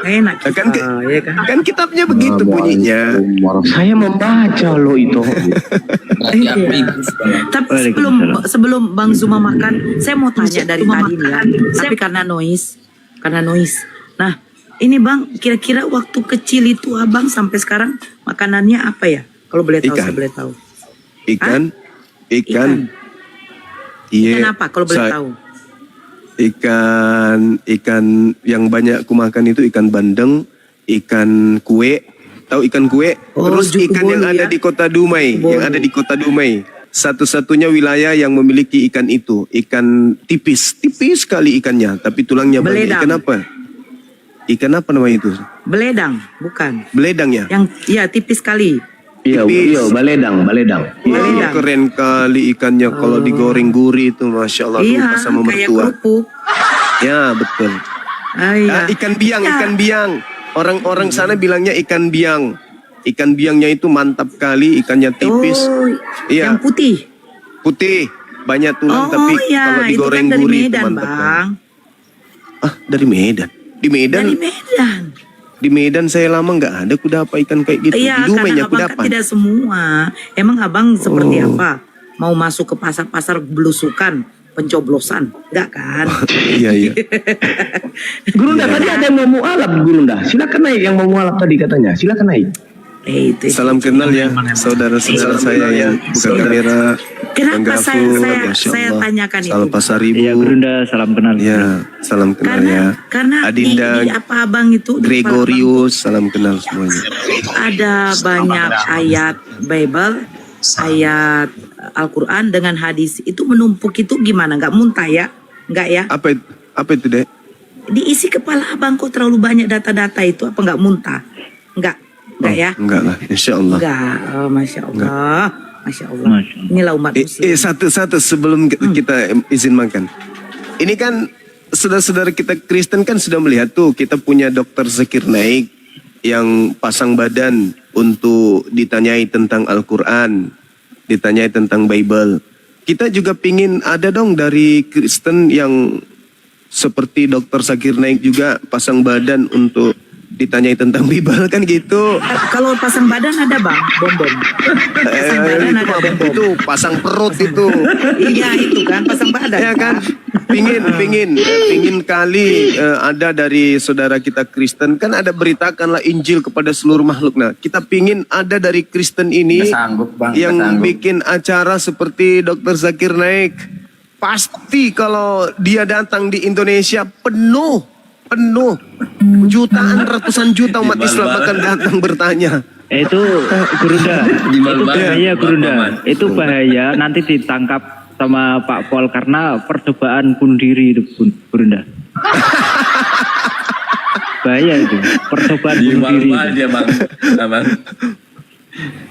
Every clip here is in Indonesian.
Enak Kan, ya kan? kan kitabnya begitu bunyinya. Saya membaca loh itu. Tapi sebelum Bang Zuma makan, saya mau tanya dari tadi nih ya. Tapi karena noise. Nah, ini Bang, kira-kira waktu kecil itu Abang sampai sekarang makanannya apa ya? Kalau boleh tahu, saya boleh tahu. Ikan. Ikan apa kalau boleh tahu? Ikan yang banyak kumakan itu ikan bandeng, ikan kue. Tahu ikan kue? Terus ikan yang ada di Kota Dumai, Satu-satunya wilayah yang memiliki ikan itu, ikan tipis sekali ikannya, tapi tulangnya banyak. Ikan apa? Ikan apa namanya itu? Beledang, bukan? Beledang ya? Yang ya tipis sekali. Iya, baledang. Iya, keren kali ikannya kalau digoreng gurih itu, masya Allah. Iya, sama kayak mertua. kerupuk. Ya betul. Iya. Ikan biang. Orang sana bilangnya ikan biang. Ikan biangnya itu mantap kali, ikannya tipis. Iya. Yang Putih, banyak tulang tapi kalau digoreng itu kan gurih dari Medan, itu mantap Bang. Dari Medan. Di Medan. Dari Medan. Di Medan saya lama nggak ada kudapan ikan kayak gitu. Iya, di Dumainya karena Abang kudapan. kan tidak semua. Emang Abang seperti apa? Mau masuk ke pasar-pasar belusukan, pencoblosan? Enggak kan? Iya. Gurunda tadi ada yang mau mualaf Gurunda. Silakan naik yang mau mualaf tadi katanya. Silakan naik. Salam kenal ya saudara-saudara saya yang bukan kamera. Kenapa saya tanyakan itu? Salam Pasar Ibu. Iya Gurunda, salam kenal. Ya, salam kenal ya. Karena Adinda, di apa Abang itu? Gregorius, salam kenal semuanya. Ada banyak ayat Bible, ayat Al-Quran dengan hadis itu menumpuk itu gimana? Nggak muntah ya? Nggak ya? Apa itu Dek? Diisi kepala Abang kok terlalu banyak data-data itu, apa nggak muntah? Nggak ya? Enggak lah, insya Allah. Enggak, Masya Allah. Masya Allah. Inilah umat muslim. Satu sebelum kita izin makan. Ini kan saudara-saudara kita Kristen kan sudah melihat tuh, kita punya Dr. Zakir Naik yang pasang badan untuk ditanyai tentang Al-Quran, ditanyai tentang Bible. Kita juga pingin ada dong dari Kristen yang seperti Dr. Zakir Naik juga pasang badan untuk ditanyai tentang Bible kan gitu. Kalau pasang badan ada Bang, bom-bom. Pasang badan ada bom-bom. Itu pasang perut itu. Iya itu kan pasang badan. Ya kan. Pingin kali ada dari saudara kita Kristen kan ada beritakanlah Injil kepada seluruh makhluk. Nah, kita pingin ada dari Kristen ini yang bikin acara seperti Dr. Zakir Naik. Pasti kalau dia datang di Indonesia penuh jutaan, ratusan juta umat Islam akan datang bertanya. Itu Gurunda, itu bahaya Gurunda, itu bahaya nanti ditangkap sama Pak Pol karena percobaan bunuh diri itu Gurunda. Bahaya itu, percobaan bunuh diri. Dia Bang.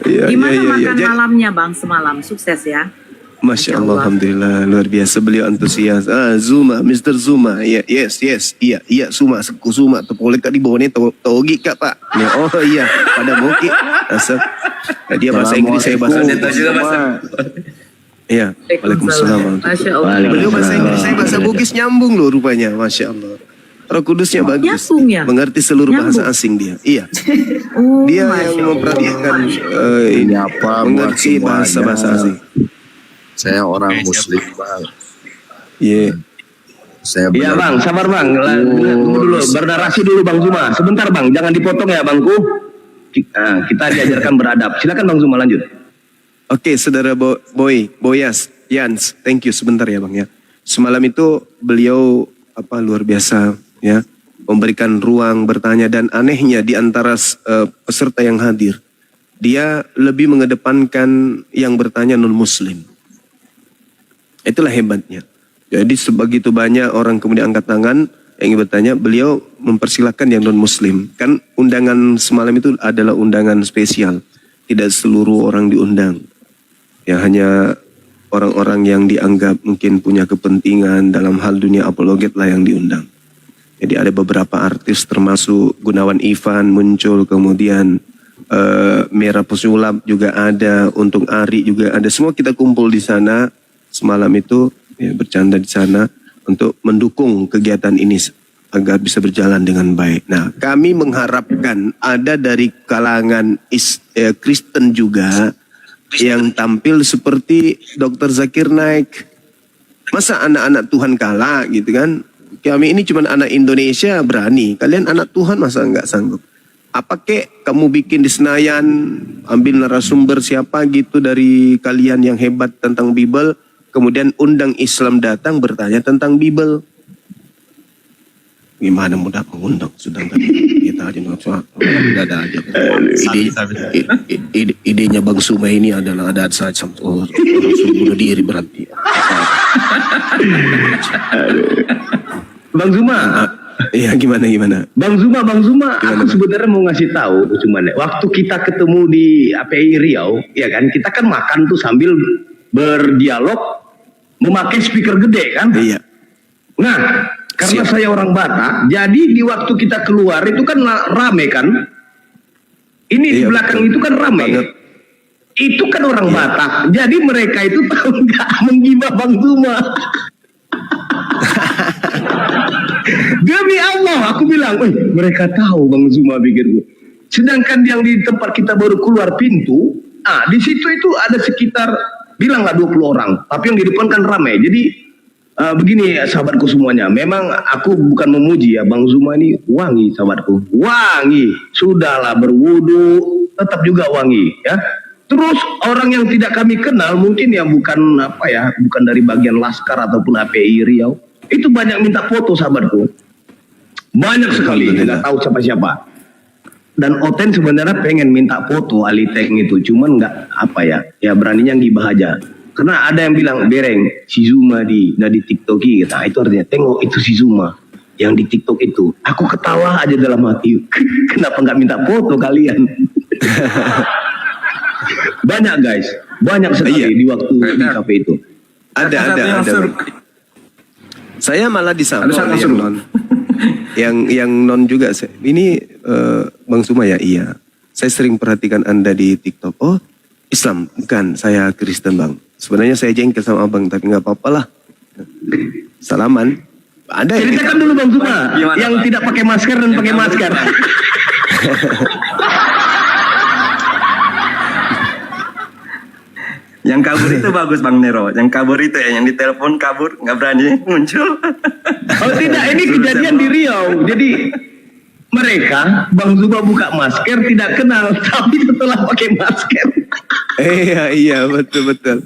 Gimana makan malamnya Bang semalam? Sukses ya. Masya Allah, alhamdulillah, luar biasa beliau antusias. Zuma, Mr. Zuma, iya, Zuma, tepolek kak di bawah ni, togi kak pak. Ya, oh iya, pada moki. Asap. Dia bahasa Inggris, saya bahasa Inggris. Iya, waalaikumsalam. Masya Allah. Beliau bahasa Inggris, saya bahasa Bugis nyambung loh rupanya, Masya Allah. Roh Kudusnya bagus, mengerti seluruh bahasa asing dia. Iya, dia yang memperhatikan ini apa, mengerti bahasa asing. Saya orang Muslim Bang. Iya. Iya Bang, sabar Bang. Tunggu dulu, bernarasi dulu Bang Zuma. Sebentar Bang, jangan dipotong ya Bangku. Kita diajarkan beradab. Silakan Bang Zuma lanjut. Oke, saudara Boyas, Yans, thank you sebentar ya Bang ya. Semalam itu beliau luar biasa ya, memberikan ruang bertanya dan anehnya di antara peserta yang hadir, dia lebih mengedepankan yang bertanya non Muslim. Itulah hebatnya. Jadi sebegitu banyak orang kemudian angkat tangan yang ingin bertanya, beliau mempersilahkan yang non Muslim. Kan undangan semalam itu adalah undangan spesial, tidak seluruh orang diundang. Ya hanya orang-orang yang dianggap mungkin punya kepentingan dalam hal dunia apologet lah yang diundang. Jadi ada beberapa artis termasuk Gunawan Ivan muncul, kemudian Mira Pesulap juga ada, Untung Ari juga ada. Semua kita kumpul di sana semalam itu ya, bercanda di sana untuk mendukung kegiatan ini. agar bisa berjalan dengan baik. Nah, kami mengharapkan ada dari kalangan Kristen juga yang tampil seperti Dr. Zakir Naik. Masa anak-anak Tuhan kalah gitu kan? Kami ini cuma anak Indonesia berani. Kalian anak Tuhan masa nggak sanggup? Apa kek kamu bikin di Senayan, ambil narasumber siapa gitu dari kalian yang hebat tentang Bible, kemudian undang Islam datang bertanya tentang Bible. Gimana mudah mengundang, sedangkan kita aja ada aja. Idenya Bang Suma ini adalah ada saja orang bunuh diri berarti. Bang Zuma. Iya gimana? Bang Zuma, gimana, aku sebenarnya mau ngasih tahu, cuman waktu kita ketemu di API Riau, ya kan, kita kan makan tuh sambil berdialog memakai speaker gede kan? Iya. Nah, karena saya orang Batak, jadi di waktu kita keluar itu kan rame kan? Ini di belakang itu kan rame. Banget. Itu kan orang Batak, jadi mereka itu tahu nggak menggibah Bang Zuma. Demi Allah, aku bilang, mereka tahu Bang Zuma pikirku. Sedangkan yang di tempat kita baru keluar pintu, di situ itu ada sekitar, bilanglah 20 orang. Tapi yang di depan kan ramai. Jadi begini sahabatku semuanya, memang aku bukan memuji ya, Bang Zuma ini wangi sahabatku. Wangi, sudahlah berwudu, tetap juga wangi ya. Terus orang yang tidak kami kenal mungkin yang bukan bukan dari bagian Laskar ataupun API Riau, itu banyak minta foto sahabatku. Banyak sekali, tidak tahu siapa-siapa. Dan Oten sebenarnya pengen minta foto Ali Teng itu, cuman nggak ya beraninya ngibah aja. Karena ada yang bilang, Bereng, si Zuma di TikToki, gitu. Nah, itu artinya, tengok itu si Zuma yang di TikTok itu. Aku ketawa aja dalam hati, kenapa nggak minta foto kalian? Banyak guys, banyak sekali di waktu di kafe itu. Ada. Saya malah disambut yang non. yang non juga. Ini Bang Suma ya, iya. Saya sering perhatikan Anda di TikTok. Oh, Islam, bukan. Saya Kristen Bang. Sebenarnya saya jengkel sama Abang, tapi nggak apa-apa lah. Salaman. Ada yang ceritakan dulu Bang Zuma, yang tidak pakai masker dan pakai masker. Yang kabur itu bagus Bang Nero. Yang kabur itu ya, yang ditelepon kabur nggak berani muncul. Oh tidak, ini kejadian di Riau. Jadi mereka Bang Zuma buka masker tidak kenal, tapi setelah pakai masker. Iya betul.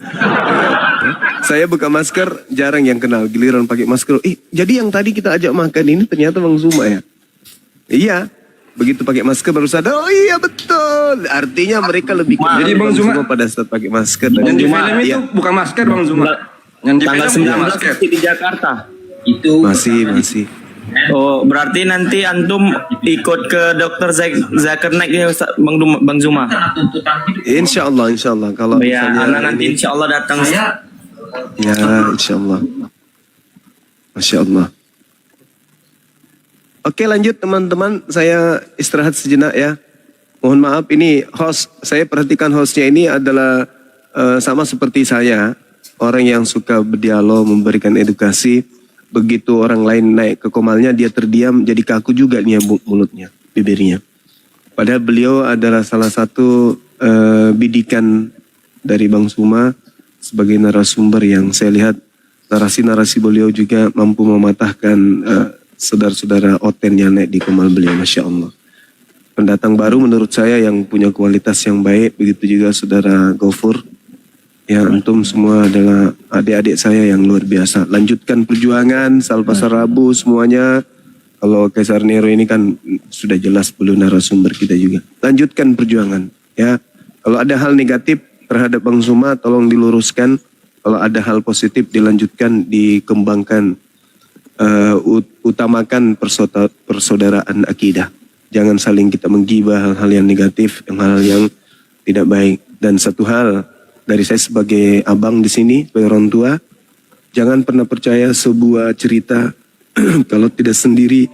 Saya buka masker jarang yang kenal, giliran pakai masker. Jadi yang tadi kita ajak makan ini ternyata Bang Zuma ya. Iya. Begitu pakai masker baru sadar, oh iya betul. Artinya mereka lebih kenal Jadi Bang Zuma pada saat pakai masker. yang di film itu bukan masker Bang Zuma. Yang di Tanggal film bukan 19 masker. di Jakarta. Itu Masih. Oh, berarti nanti antum ikut ke Dr. Zakir Naik ya Bang Zuma. Insya Allah. Kalau Ya, misalnya anak nanti insya Allah datang. ya insya Allah. Masya Allah. Oke lanjut teman-teman, saya istirahat sejenak ya. Mohon maaf ini host, saya perhatikan hostnya ini adalah sama seperti saya. Orang yang suka berdialog, memberikan edukasi. Begitu orang lain naik ke komalnya, dia terdiam, jadi kaku juga nih mulutnya, bibirnya. Padahal beliau adalah salah satu bidikan dari Bang Suma sebagai narasumber yang saya lihat narasi-narasi beliau juga mampu mematahkan saudara-saudara Oten yang naik di komal beliau, Masya Allah. Pendatang baru menurut saya yang punya kualitas yang baik, begitu juga saudara Gofur. Ya, antum semua adalah adik-adik saya yang luar biasa. Lanjutkan perjuangan, Salpasar Rabu semuanya. Kalau Kaisar Nero ini kan sudah jelas perlu narasumber kita juga. Lanjutkan perjuangan, ya. Kalau ada hal negatif terhadap Bang Suma, tolong diluruskan. Kalau ada hal positif dilanjutkan, dikembangkan. Utamakan persaudaraan akidah. Jangan saling kita menggibah hal-hal yang negatif, hal-hal yang tidak baik. Dan satu hal dari saya sebagai abang di sini, sebagai orang tua, jangan pernah percaya sebuah cerita kalau tidak sendiri.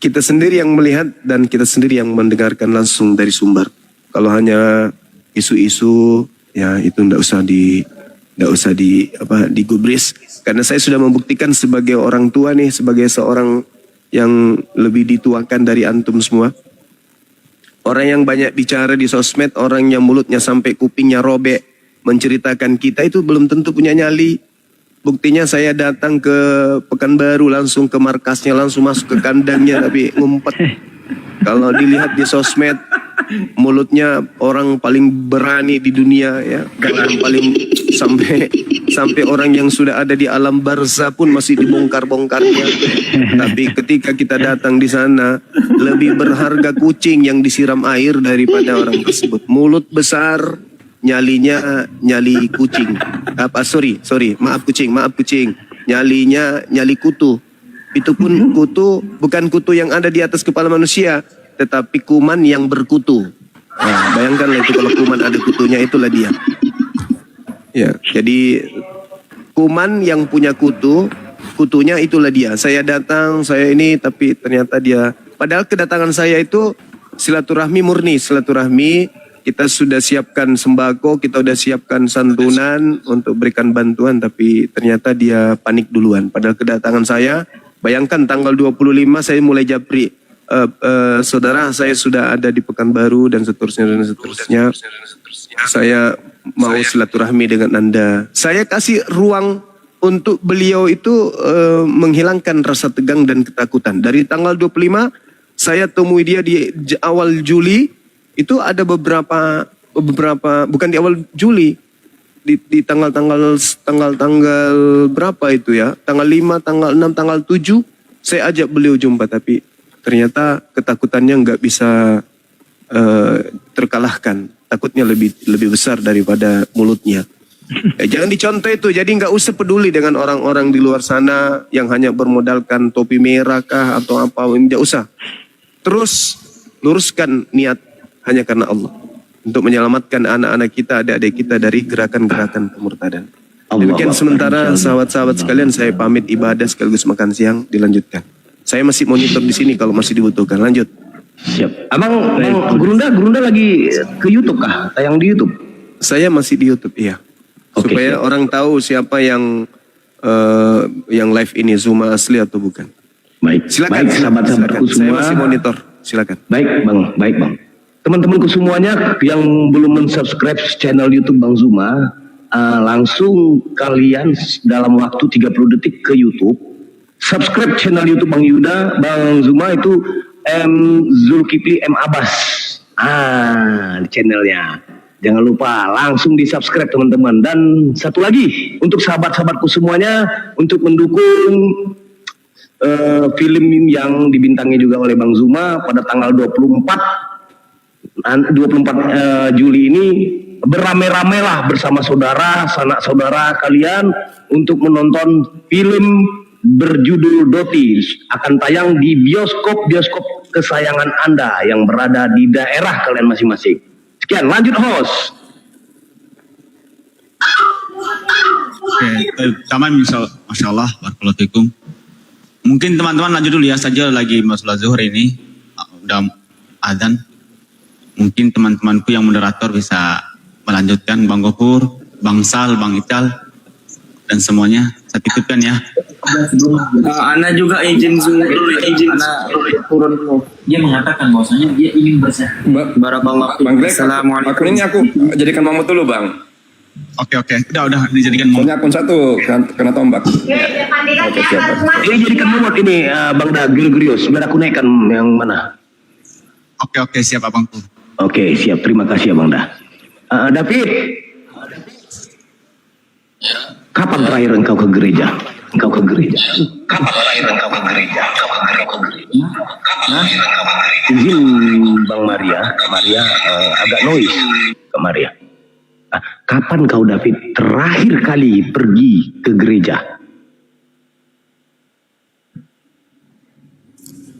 Kita sendiri yang melihat dan kita sendiri yang mendengarkan langsung dari sumber. Kalau hanya isu-isu, ya itu tidak usah digubris. Karena saya sudah membuktikan sebagai orang tua nih, sebagai seorang yang lebih dituakan dari antum semua. Orang yang banyak bicara di sosmed, orang yang mulutnya sampai kupingnya robek, menceritakan kita itu belum tentu punya nyali. Buktinya saya datang ke Pekanbaru, langsung ke markasnya, langsung masuk ke kandangnya, tapi ngumpet. Kalau dilihat di sosmed, mulutnya orang paling berani di dunia ya, orang paling sampai orang yang sudah ada di alam barzah pun masih dibongkar-bongkarnya. Tapi ketika kita datang di sana, lebih berharga kucing yang disiram air daripada orang tersebut. Mulut besar, nyalinya nyali kucing. Maaf kucing. Nyalinya nyali kutu. Itu pun kutu bukan kutu yang ada di atas kepala manusia, tetapi kuman yang berkutu. Nah, bayangkanlah itu kalau kuman ada kutunya, itulah dia. Ya, jadi kuman yang punya kutunya itulah dia. Saya datang, saya ini, tapi ternyata dia. Padahal kedatangan saya itu silaturahmi murni, silaturahmi. Kita sudah siapkan sembako, kita sudah siapkan santunan untuk berikan bantuan, tapi ternyata dia panik duluan. Padahal kedatangan saya, bayangkan tanggal 25 saya mulai japri. Saudara, saya sudah ada di Pekanbaru dan seterusnya. Saya mau silaturahmi dengan Anda. Saya kasih ruang untuk beliau itu menghilangkan rasa tegang dan ketakutan. Dari tanggal 25 saya temui dia di awal Juli. Itu ada beberapa bukan di awal Juli, di tanggal berapa itu ya, tanggal 5, tanggal 6, tanggal 7 saya ajak beliau jumpa, tapi ternyata ketakutannya nggak bisa terkalahkan. Takutnya lebih besar daripada mulutnya. Jangan dicontoh itu. Jadi nggak usah peduli dengan orang-orang di luar sana yang hanya bermodalkan topi merah kah atau apa, nggak usah. Terus luruskan niat hanya karena Allah, untuk menyelamatkan anak-anak kita, adik-adik kita dari gerakan-gerakan kemurtadan. Demikian sementara sahabat-sahabat sekalian, saya pamit ibadah sekaligus makan siang, dilanjutkan. Saya masih monitor di sini kalau masih dibutuhkan. Lanjut. Siap. Abang Gerunda lagi ke YouTube kah? Tayang di YouTube? Saya masih di YouTube, iya. Oke, Supaya siap. orang tahu siapa yang live ini, Zuma asli atau bukan. Baik. Silakan, Baik, sahabat-sahabatku Saya semua. masih monitor. Silakan. Baik bang. Teman-temanku semuanya yang belum mensubscribe channel YouTube Bang Zuma, langsung kalian dalam waktu 30 detik ke YouTube, subscribe channel YouTube Bang Yuda, Bang Zuma itu Zulkifli M Abbas. Di channelnya. Jangan lupa langsung di subscribe teman-teman. Dan satu lagi untuk sahabat-sahabatku semuanya, untuk mendukung film yang dibintangi juga oleh Bang Zuma pada tanggal 24 Juli ini, beramai-ramailah bersama saudara, sanak saudara kalian untuk menonton film berjudul Doti. Akan tayang di bioskop kesayangan Anda yang berada di daerah kalian masing-masing. Sekian, lanjut host. Oke, taman Masya Allah, barakallahu fikum. Mungkin teman-teman lanjut dulu ya, saja lagi masalah zuhur ini, udah azan. Mungkin teman-temanku yang moderator bisa melanjutkan, Bang Gofur, Bang Sal, Bang Ical, dan semuanya. Saya titipkan ya. Ana juga izin Ana turun dulu. Dia mengatakan bahwasanya dia ingin bersehat. Barakallah. Bang Greg, Assalamualaikum. akun ini aku jadikan Mahmud dulu bang. Oke, udah dijadikan mau. Punya akun satu, kena tombak. Oke, siap. Ini jadikan momot ini Bang Da Gregorius, biar aku naikkan yang mana. Oke, siap abangku. Oke, siap. Terima kasih ya Bang Da. David, kapan terakhir engkau ke gereja? Izin Bang Maria, Kak Maria agak noise, Kak Maria. Kapan kau David terakhir kali pergi ke gereja?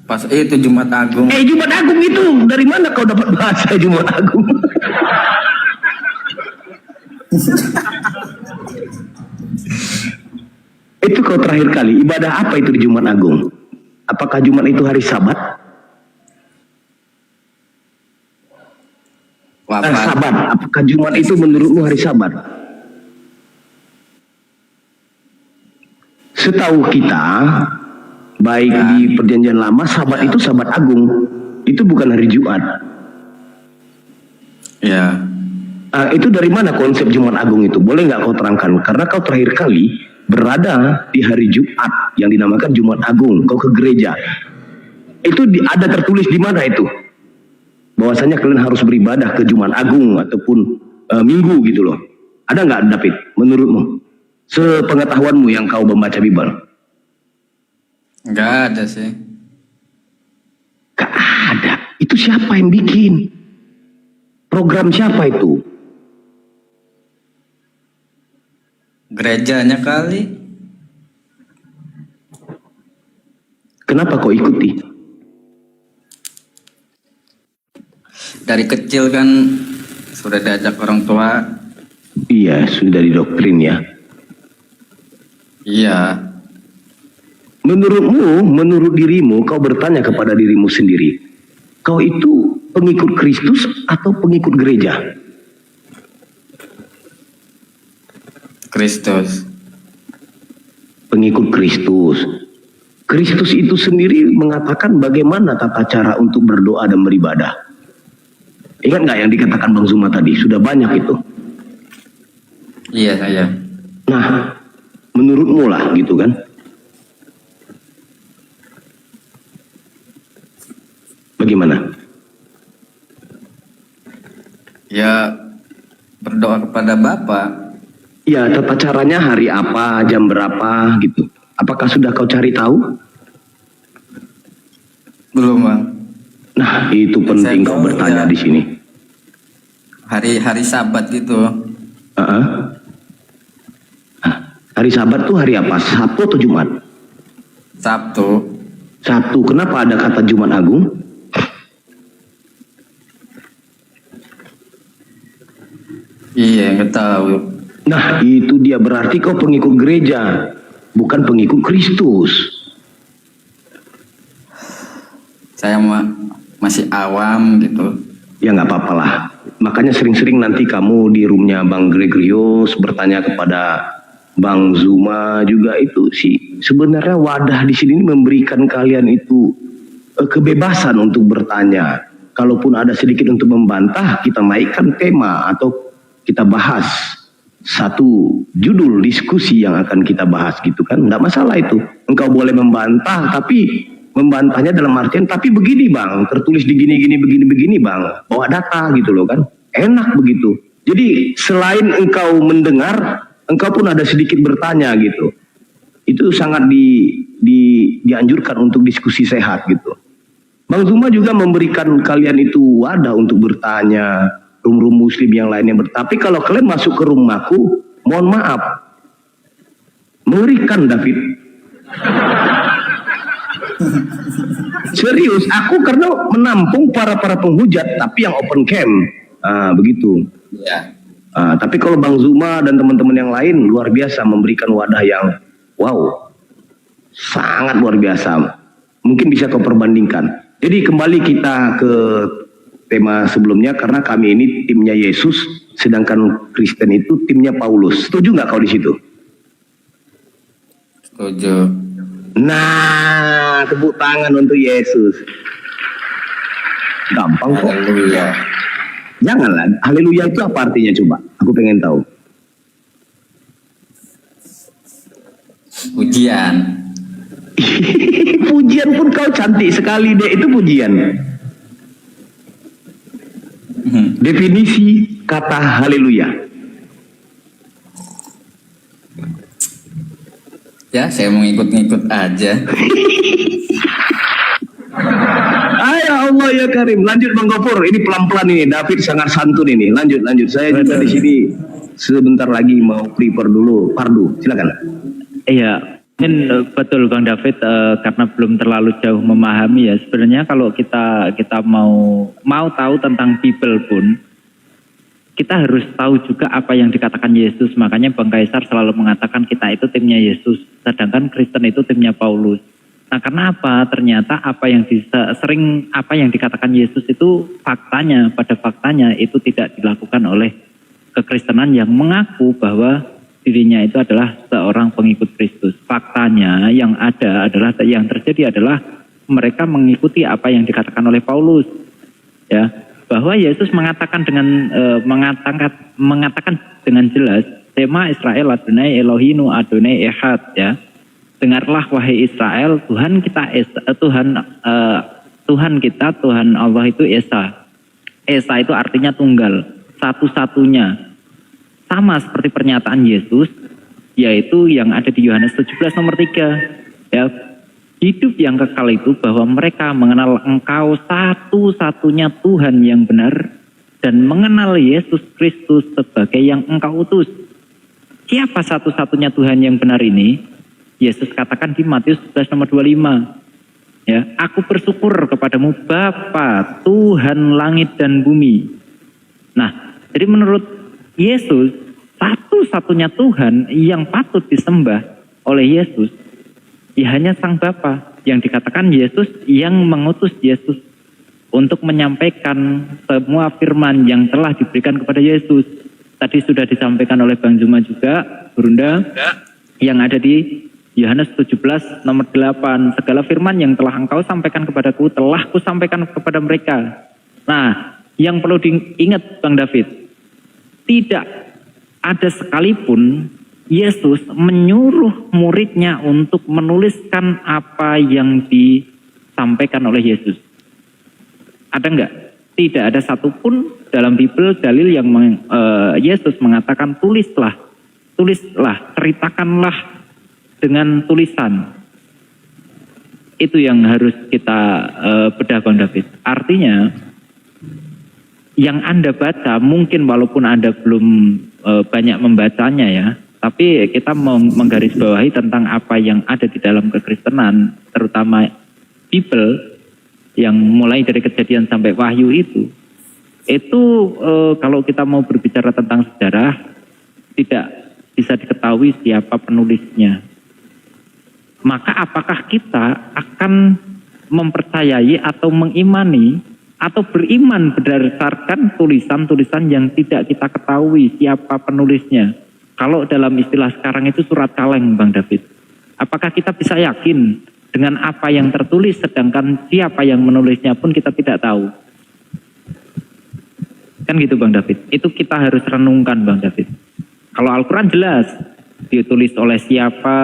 Pas itu Jumat Agung. Jumat Agung itu dari mana kau dapat bahasa Jumat Agung? Itu kau terakhir kali ibadah apa itu di Jumat Agung? Apakah Jumat itu hari Sabat? Sabat. Apakah Jumat itu menurutmu hari Sabat? Setahu kita baik di perjanjian lama, Sabat itu Sabat Agung, itu bukan hari Jumat. Ya. Itu dari mana konsep Jumat Agung itu? Boleh nggak kau terangkan? Karena kau terakhir kali berada di hari Jumat yang dinamakan Jumat Agung, kau ke gereja. Itu ada tertulis di mana itu? Bahwasanya kalian harus beribadah ke Jumat Agung ataupun Minggu gitu loh. Ada nggak David? Menurutmu? Sepengetahuanmu yang kau membaca Bible? Nggak ada sih. Nggak ada. Itu siapa yang bikin? Program siapa itu? Gerejanya kali. Kenapa kau ikuti? Dari kecil kan sudah diajak orang tua. Iya, sudah didoktrin ya. Iya. Menurutmu, menurut dirimu, kau bertanya kepada dirimu sendiri. Kau itu pengikut Kristus atau pengikut gereja? Kristus. Pengikut Kristus. Kristus itu sendiri mengatakan bagaimana tata cara untuk berdoa dan beribadah. Ingat nggak yang dikatakan Bang Zuma tadi? Sudah banyak itu. Iya saya. Nah, menurutmu lah gitu kan? Bagaimana? Ya berdoa kepada Bapa. Ya, tata caranya hari apa, jam berapa gitu. Apakah sudah kau cari tahu? Belum Bang. Nah, itu penting kau bertanya di sini. Hari Sabat gitu. Hari Sabat tuh hari apa? Sabtu atau Jumat? Sabtu. Sabtu. Kenapa ada kata Jumat Agung? Iya, nggak tahu. Nah, itu dia, berarti kau pengikut gereja, bukan pengikut Kristus. Saya masih awam gitu. Ya nggak apa-apa lah. Makanya sering-sering nanti kamu di roomnya Bang Gregorius bertanya kepada Bang Zuma juga, itu sih sebenarnya wadah di sini memberikan kalian itu kebebasan untuk bertanya. Kalaupun ada sedikit untuk membantah, kita naikkan tema atau kita bahas satu judul diskusi yang akan kita bahas gitu kan. Nggak masalah itu. Engkau boleh membantah, tapi membantahnya dalam artian, tapi begini Bang, tertulis di begini Bang, bawa data gitu loh kan. Enak begitu. Jadi selain engkau mendengar, engkau pun ada sedikit bertanya gitu. Itu sangat dianjurkan untuk diskusi sehat gitu. Bang Zuma juga memberikan kalian itu wadah untuk bertanya, room-room muslim yang lainnya. Tapi kalau kalian masuk ke rumahku, mohon maaf, mengerikan David. Serius, aku karena menampung para penghujat, tapi yang open camp, begitu. Ya. Tapi kalau Bang Zuma dan teman-teman yang lain luar biasa memberikan wadah yang wow, sangat luar biasa. Mungkin bisa kau perbandingkan. Jadi kembali kita ke tema sebelumnya, karena kami ini timnya Yesus, sedangkan Kristen itu timnya Paulus. Setuju nggak kau di situ? Setuju. Nah, tepuk tangan untuk Yesus. Gampang kok. Haleluya. Janganlah, haleluya itu apa artinya coba? Aku pengen tahu. Pujian. Pujian pun kau cantik sekali deh, itu pujian. Definisi kata haleluya. Ya, saya mau ngikut-ngikut aja. Ya Allah ya Karim. Lanjut Bang Gofur, ini pelan-pelan ini. David sangat santun ini. Lanjut. Saya juga di sini sebentar lagi mau prepare dulu. Pardu, silakan. Iya, mungkin betul Bang David, karena belum terlalu jauh memahami ya. Sebenarnya kalau kita mau tahu tentang Bible pun, kita harus tahu juga apa yang dikatakan Yesus. Makanya Bang Kaisar selalu mengatakan kita itu timnya Yesus, sedangkan Kristen itu timnya Paulus. Nah, karena apa? Ternyata apa yang dikatakan Yesus itu pada faktanya itu tidak dilakukan oleh kekristenan yang mengaku bahwa dirinya itu adalah seorang pengikut Kristus. Faktanya yang terjadi adalah mereka mengikuti apa yang dikatakan oleh Paulus, ya, bahwa Yesus mengatakan dengan jelas, Shema Israel Adonai Elohinu Adonai Echad, ya. Dengarlah wahai Israel, Tuhan kita Tuhan Allah itu Esa. Esa itu artinya tunggal, satu-satunya. Sama seperti pernyataan Yesus, yaitu yang ada di Yohanes 17 nomor 3. Ya, hidup yang kekal itu bahwa mereka mengenal Engkau satu-satunya Tuhan yang benar dan mengenal Yesus Kristus sebagai yang Engkau utus. Siapa satu-satunya Tuhan yang benar ini? Yesus katakan di Matius 11 nomor 25. Ya, aku bersyukur kepadamu Bapa, Tuhan langit dan bumi. Nah, jadi menurut Yesus, satu-satunya Tuhan yang patut disembah oleh Yesus, ya hanya Sang Bapa, yang dikatakan Yesus yang mengutus Yesus untuk menyampaikan semua firman yang telah diberikan kepada Yesus. Tadi sudah disampaikan oleh Bang Zuma juga, Burunda, yang ada di Yohanes 17 nomor 8, segala firman yang telah engkau sampaikan kepadaku telah kusampaikan kepada mereka. Nah, yang perlu diingat Bang David, tidak ada sekalipun Yesus menyuruh muridnya untuk menuliskan apa yang disampaikan oleh Yesus. Ada enggak? Tidak ada satupun dalam Bible dalil yang Yesus mengatakan tulislah, ceritakanlah dengan tulisan. Itu yang harus kita bedah Bang David. Artinya yang Anda baca mungkin walaupun Anda belum banyak membacanya ya, tapi kita menggarisbawahi tentang apa yang ada di dalam kekristenan, terutama Bible yang mulai dari Kejadian sampai Wahyu itu kalau kita mau berbicara tentang sejarah tidak bisa diketahui siapa penulisnya. Maka apakah kita akan mempercayai atau mengimani atau beriman berdasarkan tulisan-tulisan yang tidak kita ketahui siapa penulisnya? Kalau dalam istilah sekarang itu surat kaleng Bang David. Apakah kita bisa yakin dengan apa yang tertulis sedangkan siapa yang menulisnya pun kita tidak tahu? Kan gitu Bang David. Itu kita harus renungkan Bang David. Kalau Al-Quran jelas ditulis oleh siapa,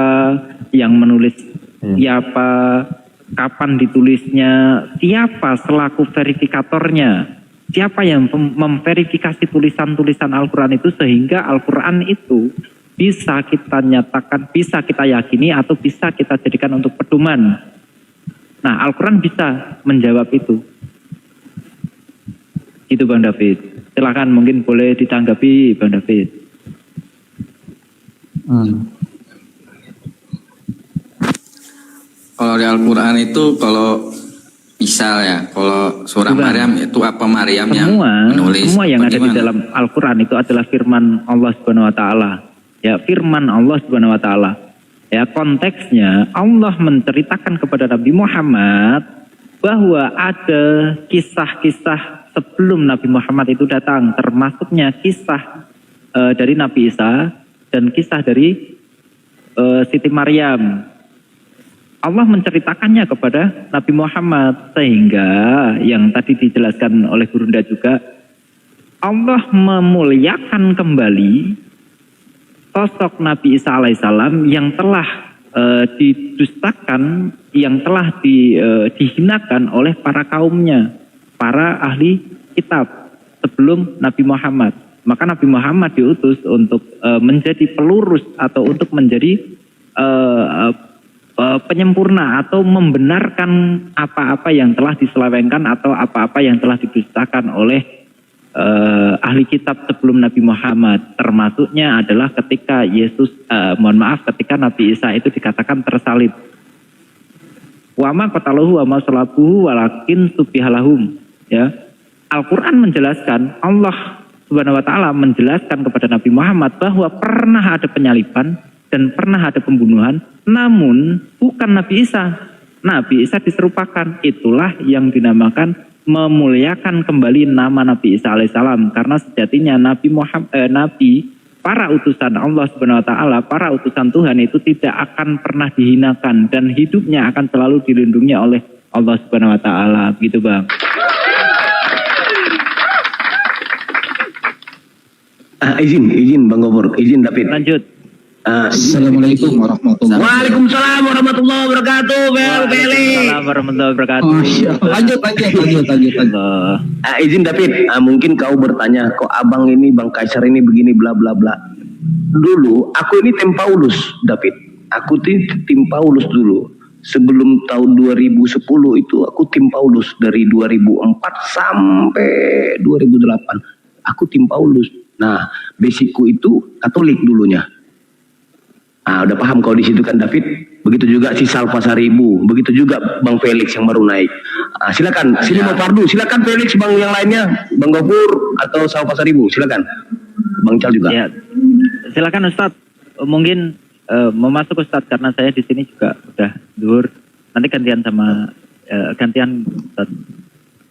yang menulis siapa, kapan ditulisnya, siapa selaku verifikatornya, siapa yang memverifikasi tulisan-tulisan Al-Quran itu sehingga Al-Quran itu bisa kita nyatakan, bisa kita yakini atau bisa kita jadikan untuk pedoman. Nah, Al-Quran bisa menjawab itu. Gitu Bang David. Silakan mungkin boleh ditanggapi Bang David. Kalau di Al-Quran itu kalau misal ya, kalau surah Maryam itu apa Maryam yang menulis? Semua yang ada di dalam Al-Quran itu adalah firman Allah Subhanahu Wa Taala. Ya, firman Allah Subhanahu Wa Taala. Ya, konteksnya Allah menceritakan kepada Nabi Muhammad bahwa ada kisah-kisah sebelum Nabi Muhammad itu datang, termasuknya kisah dari Nabi Isa dan kisah dari Siti Maryam. Allah menceritakannya kepada Nabi Muhammad sehingga yang tadi dijelaskan oleh Burunda juga, Allah memuliakan kembali sosok Nabi Isa alaihissalam yang telah didustakan, yang telah dihinakan oleh para kaumnya, para ahli kitab sebelum Nabi Muhammad. Maka Nabi Muhammad diutus untuk menjadi pelurus atau untuk menjadi penyempurna atau membenarkan apa-apa yang telah diselewengkan atau apa-apa yang telah didustakan oleh ahli kitab sebelum Nabi Muhammad. Termasuknya adalah ketika ketika Nabi Isa itu dikatakan tersalib. Wa ma qataluhu wa ma salabuhu walakin subihalahum. Ya. Al-Quran menjelaskan, Allah Subhanahu Wa Taala menjelaskan kepada Nabi Muhammad bahwa pernah ada penyaliban dan pernah ada pembunuhan, namun bukan Nabi Isa. Nabi Isa diserupakan. Itulah yang dinamakan memuliakan kembali nama Nabi Isa alaihissalam. Karena sejatinya Nabi para utusan Allah Subhanahu wa taala, para utusan Tuhan itu tidak akan pernah dihinakan dan hidupnya akan selalu dilindungi oleh Allah Subhanahu wa taala, begitu Bang. Izin Bang Gofur, izin David. Lanjut. Assalamualaikum warahmatullahi wabarakatuh. Waalaikumsalam warahmatullahi wabarakatuh. Waalaikumsalam warahmatullahi wabarakatuh. Lanjut. Izin David, mungkin kau bertanya, kok abang ini Bang Kaisar ini begini bla bla bla. Dulu aku ini tim Paulus, David. Aku tim Paulus dulu. Sebelum tahun 2010 itu aku tim Paulus dari 2004 sampai 2008. Aku tim Paulus. Nah, basicku itu Katolik dulunya. Nah, udah paham kau di situ kan David? Begitu juga si Salva Saribu, begitu juga Bang Felix yang baru naik. Silakan, sini mau Pardu, silakan Felix, Bang yang lainnya, Bang Gofur atau Salva Saribu, silakan. Bang Cal juga. Ya, silakan Ustadz. Mungkin mau masuk Ustadz karena saya di sini juga udah duhur. Nanti gantian sama gantian Ustadz.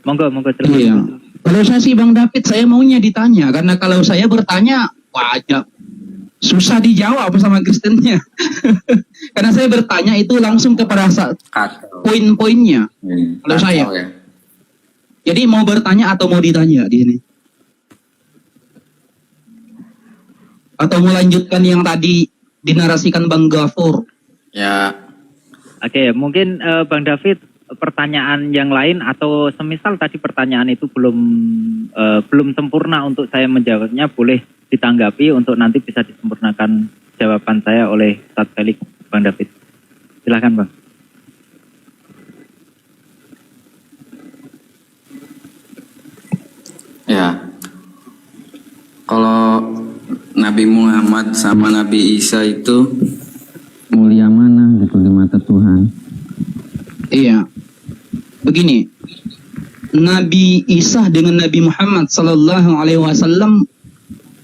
Monggo silakan. Iya. Kalau saya sih Bang David, saya maunya ditanya karena kalau saya bertanya wajib susah dijawab sama Kristennya. Karena saya bertanya itu langsung kepada poin-poinnya. Kalau saya. Ya. Jadi mau bertanya atau mau ditanya di sini? Atau mau lanjutkan yang tadi dinarasikan Bang Gofur? Ya. Oke, mungkin Bang David pertanyaan yang lain atau semisal tadi pertanyaan itu belum sempurna untuk saya menjawabnya, boleh ditanggapi untuk nanti bisa disempurnakan jawaban saya oleh Ustadz Felix, Bang David. Silahkan Bang. Ya. Kalau Nabi Muhammad sama Nabi Isa itu mulia mana gitu di mata Tuhan? Iya. Begini, Nabi Isa dengan Nabi Muhammad sallallahu alaihi wasallam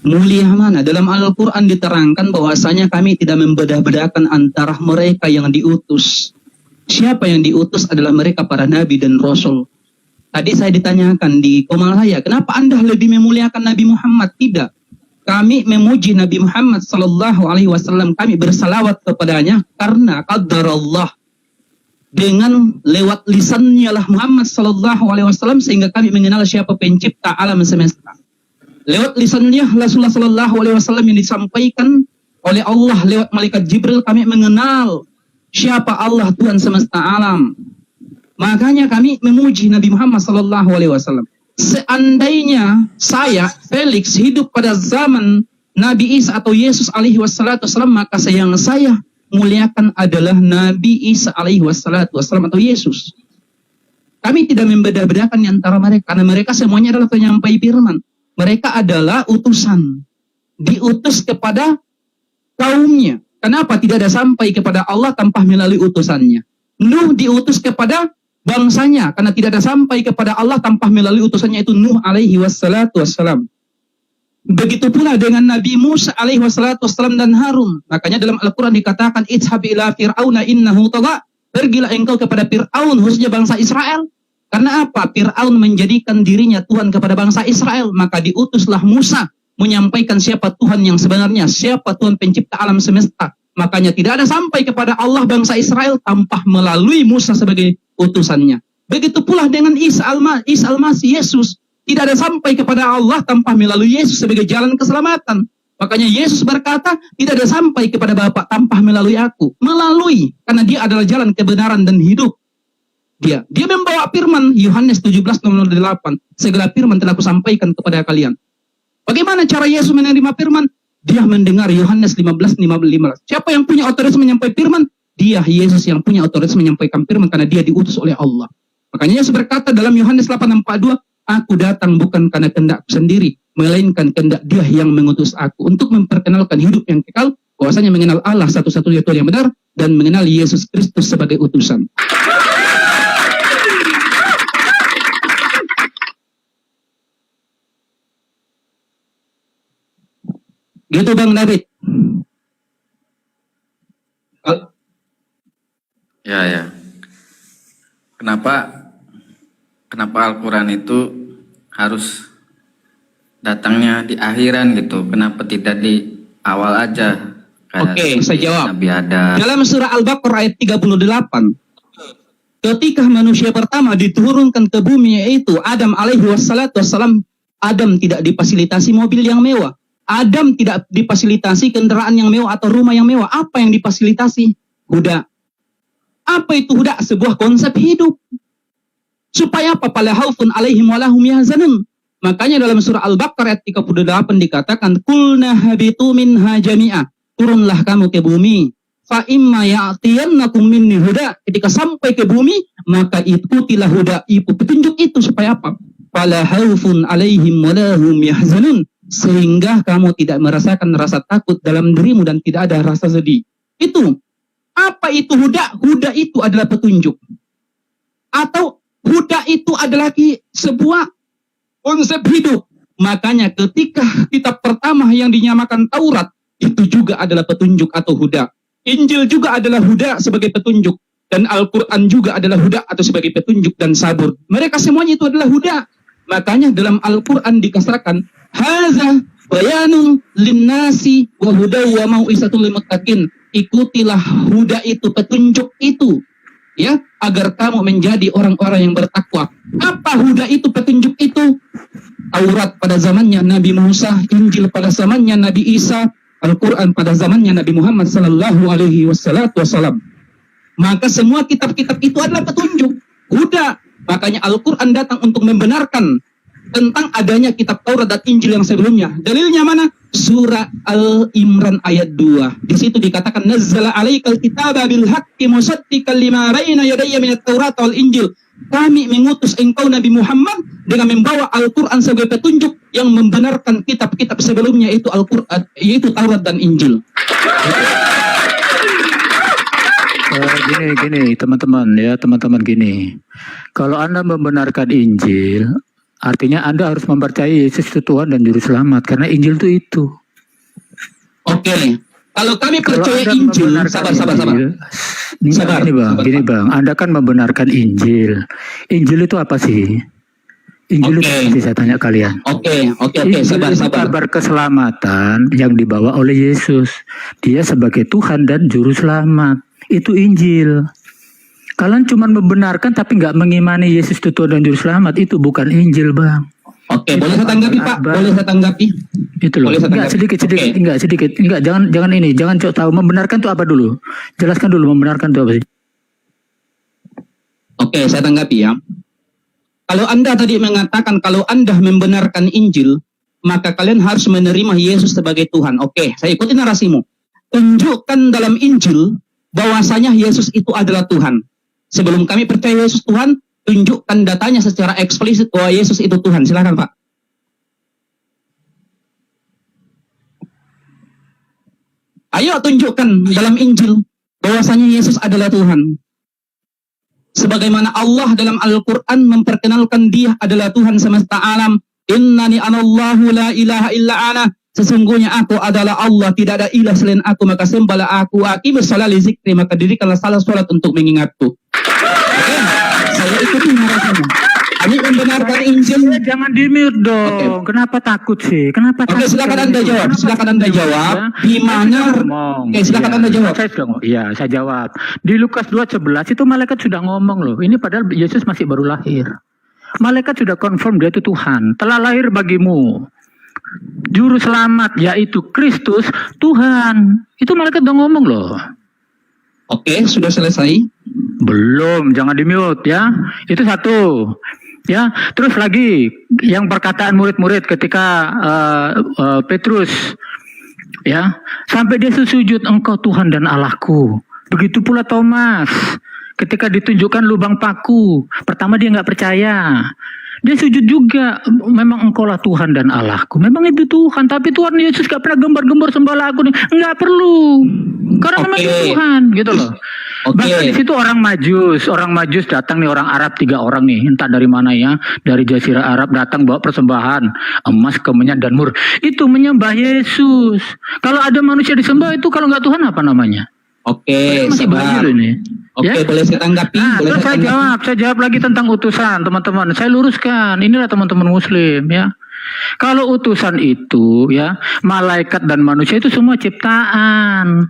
mulia mana? Dalam Al-Qur'an diterangkan bahwasanya kami tidak membedah-bedahkan antara mereka yang diutus. Siapa yang diutus adalah mereka para nabi dan rasul. Tadi saya ditanyakan di Komalaya, kenapa Anda lebih memuliakan Nabi Muhammad? Tidak. Kami memuji Nabi Muhammad sallallahu alaihi wasallam, kami bersalawat kepadanya karena qadarullah. Dengan lewat lisannya lah Muhammad sallallahu alaihi wasallam sehingga kami mengenal siapa pencipta alam semesta. Lewat lisannya Rasulullah sallallahu alaihi wasallam yang disampaikan oleh Allah lewat malaikat Jibril, kami mengenal siapa Allah Tuhan semesta alam. Makanya kami memuji Nabi Muhammad sallallahu alaihi wasallam. Seandainya saya Felix hidup pada zaman Nabi Isa atau Yesus alaihi wassalam, maka yang saya muliakan adalah Nabi Isa alaihi wassalam atau Yesus. Kami tidak membedah-bedahkan antara mereka karena mereka semuanya adalah penyampai firman. Mereka adalah utusan, diutus kepada kaumnya. Kenapa tidak ada sampai kepada Allah tanpa melalui utusannya? Nuh diutus kepada bangsanya karena tidak ada sampai kepada Allah tanpa melalui utusannya, itu Nuh alaihi wassalam. Begitu pula dengan Nabi Musa alaihi wassalam dan Harun. Makanya dalam Al-Quran dikatakan, idhab ila fir'auna innahu tagha. Pergilah engkau kepada Fir'aun, khususnya bangsa Israel. Karena apa? Fir'aun menjadikan dirinya Tuhan kepada bangsa Israel. Maka diutuslah Musa menyampaikan siapa Tuhan yang sebenarnya, siapa Tuhan pencipta alam semesta. Makanya tidak ada sampai kepada Allah bangsa Israel tanpa melalui Musa sebagai utusannya. Begitu pula dengan Isa al-Masih, Yesus. Tidak ada sampai kepada Allah tanpa melalui Yesus sebagai jalan keselamatan. Makanya Yesus berkata, tidak ada sampai kepada Bapa tanpa melalui aku. Melalui, karena dia adalah jalan kebenaran dan hidup. Dia membawa firman, Yohanes 17:8. Segala firman telah kusampaikan kepada kalian. Bagaimana cara Yesus menerima firman? Dia mendengar Yohanes 15:15. Siapa yang punya otoritas menyampaikan firman? Dia, Yesus, yang punya otoritas menyampaikan firman karena dia diutus oleh Allah. Makanya Yesus berkata dalam Yohanes 8:42, aku datang bukan karena kehendakku sendiri, melainkan kehendak Dia yang mengutus aku untuk memperkenalkan hidup yang kekal, bahwasanya mengenal Allah satu-satunya Tuhan yang benar dan mengenal Yesus Kristus sebagai utusan. Gitu Bang David. Ya. Kenapa Al-Quran itu harus datangnya di akhiran gitu? Kenapa tidak di awal aja. Oke, saya jawab. Nabi Adam. Dalam surah Al-Baqarah ayat 38, ketika manusia pertama diturunkan ke bumi yaitu Adam alaihi wassalam, Adam tidak difasilitasi mobil yang mewah. Adam tidak difasilitasi kendaraan yang mewah atau rumah yang mewah. Apa yang difasilitasi? Huda. Apa itu huda? Sebuah konsep hidup. Supaya apa? Fala haufun alaihim walahum yahzanun. Makanya dalam surah Al-Baqarah ayat 38 dikatakan, Qulna habitu minha jami'a. Turunlah kamu ke bumi. Fa imma ya'tiyannakum minni huda. Ketika sampai ke bumi, maka ikutilah huda. Itu petunjuk itu supaya apa? Fala haufun alaihim walahum yahzanun. Sehingga kamu tidak merasakan rasa takut dalam dirimu dan tidak ada rasa sedih. Itu. Apa itu huda? Huda itu adalah petunjuk. Atau huda itu adalah sebuah konsep hidup. Makanya ketika kitab pertama yang dinyamakan Taurat, itu juga adalah petunjuk atau huda. Injil juga adalah huda sebagai petunjuk. Dan Al-Quran juga adalah huda atau sebagai petunjuk dan sabur. Mereka semuanya itu adalah huda. Makanya dalam Al-Quran dikatakan, Haza bayanun linnasi wa huda wa mau'izatul lil muttaqin. Ikutilah huda itu, petunjuk itu. Ya, agar kamu menjadi orang-orang yang bertakwa. Apa huda itu, petunjuk itu? Taurat pada zamannya Nabi Musa, Injil pada zamannya Nabi Isa, Al-Quran pada zamannya Nabi Muhammad sallallahu alaihi wasallam. Maka semua kitab-kitab itu adalah petunjuk, huda. Makanya Al-Quran datang untuk membenarkan tentang adanya kitab Taurat dan Injil yang sebelumnya. Dalilnya mana? Surah Al-Imran ayat 2. Di situ dikatakan nazzala 'alaikal kitaba bil haqqi musaddiqan lima baina yadayya minat Taurat wal Injil. Kami mengutus engkau Nabi Muhammad dengan membawa Al-Quran sebagai petunjuk yang membenarkan kitab-kitab sebelumnya, itu Al-Quran, yaitu Taurat dan Injil. Gini teman-teman gini. Kalau Anda membenarkan Injil, artinya Anda harus mempercayai Yesus itu Tuhan dan Juru Selamat, karena Injil itu. Oke. Kalau kami percaya Injil, sabar. Gini bang, Anda kan membenarkan Injil. Injil itu apa sih? Injil itu apa sih, saya tanya kalian. Oke, sabar. Kabar keselamatan yang dibawa oleh Yesus. Dia sebagai Tuhan dan Juru Selamat. Itu Injil. Kalian cuma membenarkan tapi nggak mengimani Yesus itu Tuhan dan Juru Selamat. Itu bukan Injil, bang. Oke, boleh saya tanggapi Pak? Boleh saya tanggapi? Itu loh. Enggak sedikit. Enggak, jangan cok tahu membenarkan itu apa dulu. Jelaskan dulu membenarkan itu apa sih? Oke, saya tanggapi ya. Kalau Anda tadi mengatakan kalau Anda membenarkan Injil, maka kalian harus menerima Yesus sebagai Tuhan. Oke, saya ikuti narasimu. Tunjukkan dalam Injil bahwasanya Yesus itu adalah Tuhan. Sebelum kami percaya Yesus Tuhan, tunjukkan datanya secara eksplisit bahwa Yesus itu Tuhan. Silakan Pak. Ayo tunjukkan dalam Injil bahwasanya Yesus adalah Tuhan. Sebagaimana Allah dalam Al-Quran memperkenalkan Dia adalah Tuhan semesta alam. Innani anallahu la ilaha illa ana. Sesungguhnya aku adalah Allah, tidak ada ilah selain aku, maka sembahlah aku. Aqimus shalah li zikri, maka dirikanlah salat untuk mengingatku. Oke, saya ikuti narasinya. Kami membenarkan Injil. Jangan di-mute dong. Oke. Kenapa takut sih? Oke, silakan Anda jawab. Silakan Anda jawab. Di mana? Oke, silakan Anda jawab. Saya jawab. Di Lukas 2:11 itu malaikat sudah ngomong loh. Ini padahal Yesus masih baru lahir. Malaikat sudah confirm Dia itu Tuhan. Telah lahir bagimu Juru Selamat, yaitu Kristus Tuhan. Itu malaikat udah ngomong loh. Oke, sudah selesai? Belum, jangan di-mute ya. Itu satu. Ya, terus lagi yang perkataan murid-murid ketika Petrus ya, sampai dia sujud, engkau Tuhan dan Allahku. Begitu pula Thomas ketika ditunjukkan lubang paku, pertama dia nggak percaya. Dia sujud juga, memang engkaulah Tuhan dan Allahku. Memang itu Tuhan, tapi Tuhan Yesus gak pernah gembar-gembar sembahlah aku nih. Nggak perlu, karena memang itu Tuhan, gitu loh. Bahkan di situ orang Majus datang nih, orang Arab 3 orang nih, entah dari mana ya, dari Jazirah Arab datang bawa persembahan emas, kemenyan dan mur. Itu menyembah Yesus. Kalau ada manusia disembah itu, kalau nggak Tuhan apa namanya? Oke, sabar. Oke, ya? Boleh saya tanggapi? Nah, terus saya jawab lagi tentang utusan, teman-teman. Saya luruskan, inilah teman-teman Muslim ya. Kalau utusan itu ya, malaikat dan manusia itu semua ciptaan.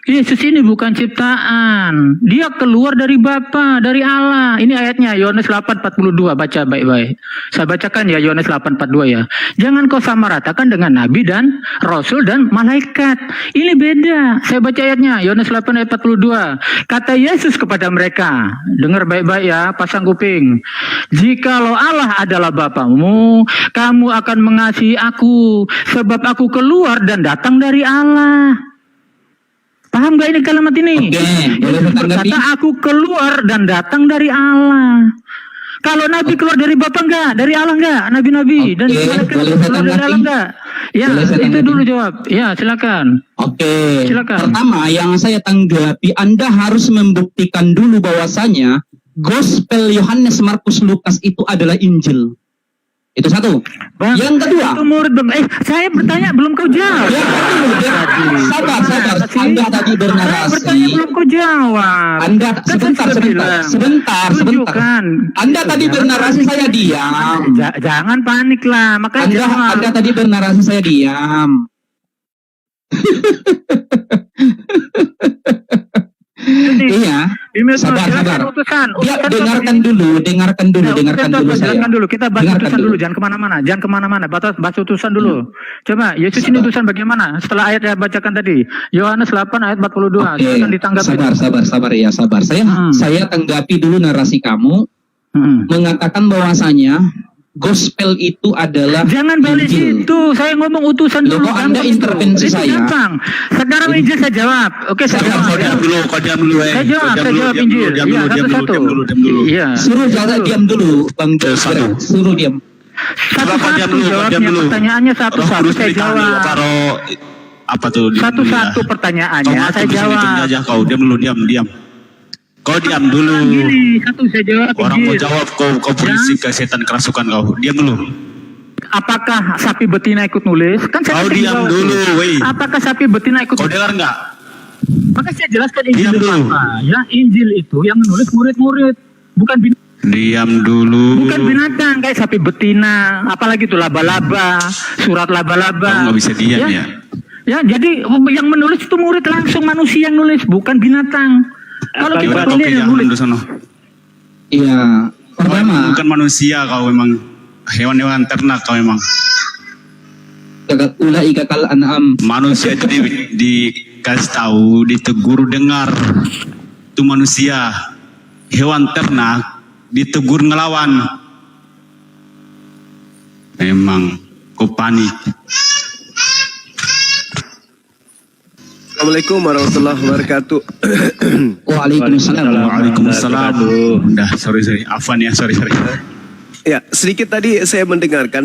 Yesus ini bukan ciptaan. Dia keluar dari Bapa, dari Allah. Ini ayatnya Yohanes 8:42, baca baik-baik. Saya bacakan ya Yohanes 8:42 ya. Jangan kau samaratakan dengan nabi dan rasul dan malaikat. Ini beda. Saya baca ayatnya Yohanes 8:42. Kata Yesus kepada mereka, dengar baik-baik ya, pasang kuping. Jikalau Allah adalah Bapamu, kamu akan mengasihi aku, sebab aku keluar dan datang dari Allah. Paham gak ini kalimat ini? Yesus berkata, aku keluar dan datang dari Allah. Kalau Nabi keluar dari Bapa enggak? Dari Allah enggak? Nabi-nabi dan malaikat keluar dari Allah enggak? Ya, itu dulu jawab. Ya, silakan. Oke. Silakan. Pertama yang saya tanggapi, Anda harus membuktikan dulu bahwasanya Gospel Yohanes, Markus, Lukas itu adalah Injil. Itu satu. Bang, yang kedua, itu murid saya bertanya belum kau jawab. Sabar. Anda tadi bernarasi. Saya bertanya belum kau jawab. Anda sebentar. Anda tadi bernarasi, saya diam. Jangan panik lah. Makanya Anda tadi bernarasi, saya diam. Iya. Sabar. Ya, dengarkan dulu saya. Kita bahas utusan dulu, jangan kemana-mana. Bahas utusan dulu. Coba, Yesus ini utusan bagaimana? Setelah ayat yang bacakan tadi, Yohanes 8 ayat 42. Silakan ditanggapi. Sabar. Saya tanggapi dulu narasi kamu. Mengatakan bahwasanya Gospel itu adalah jangan balik Injil. itu. Saya ngomong utusan dulu. Kok Anda intervensi saya? Gampang. Sekarang Injil saya jawab. Oke, saya jawab. Kau diam dulu. Saya jawab Injil. Iya, satu-satu. Iya. Suruh jangan diam dulu, Bang. Suruh diam. Satu-satu jawabnya. Pertanyaannya satu-satu saya jawab. Apa tuh? Satu-satu pertanyaannya saya jawab. Kau diam dulu, diam. Kau diam dulu. Satu saya jawab. Orang mau jawab, kau berisik ke setan kerasukan kau. Diam dulu. Apakah sapi betina ikut nulis? Kan saya kau diam dulu, woi. Apakah sapi betina ikut? Kau dengar nggak? Maka saya jelaskan Injil itu apa. Ya, Injil itu yang menulis murid-murid, bukan binatang. Diam dulu. Bukan binatang kayak sapi betina, apalagi itu laba-laba, surat laba-laba. Kau nggak bisa diam ya? Ya, jadi yang menulis itu murid langsung, manusia yang nulis, bukan binatang. Kalau kita tulis yang nulis. Iya, pertama. Bukan manusia kau memang, hewan-hewan ternak kau memang. Ulaika kal an'am. Manusia itu dikasih tahu, ditegur dengar. Itu manusia. Hewan ternak ditegur ngelawan. Memang kau panik. Assalamualaikum warahmatullahi wabarakatuh. Waalaikumsalam. Dah, sorry. Afwan ya, sorry. Ya, sedikit tadi saya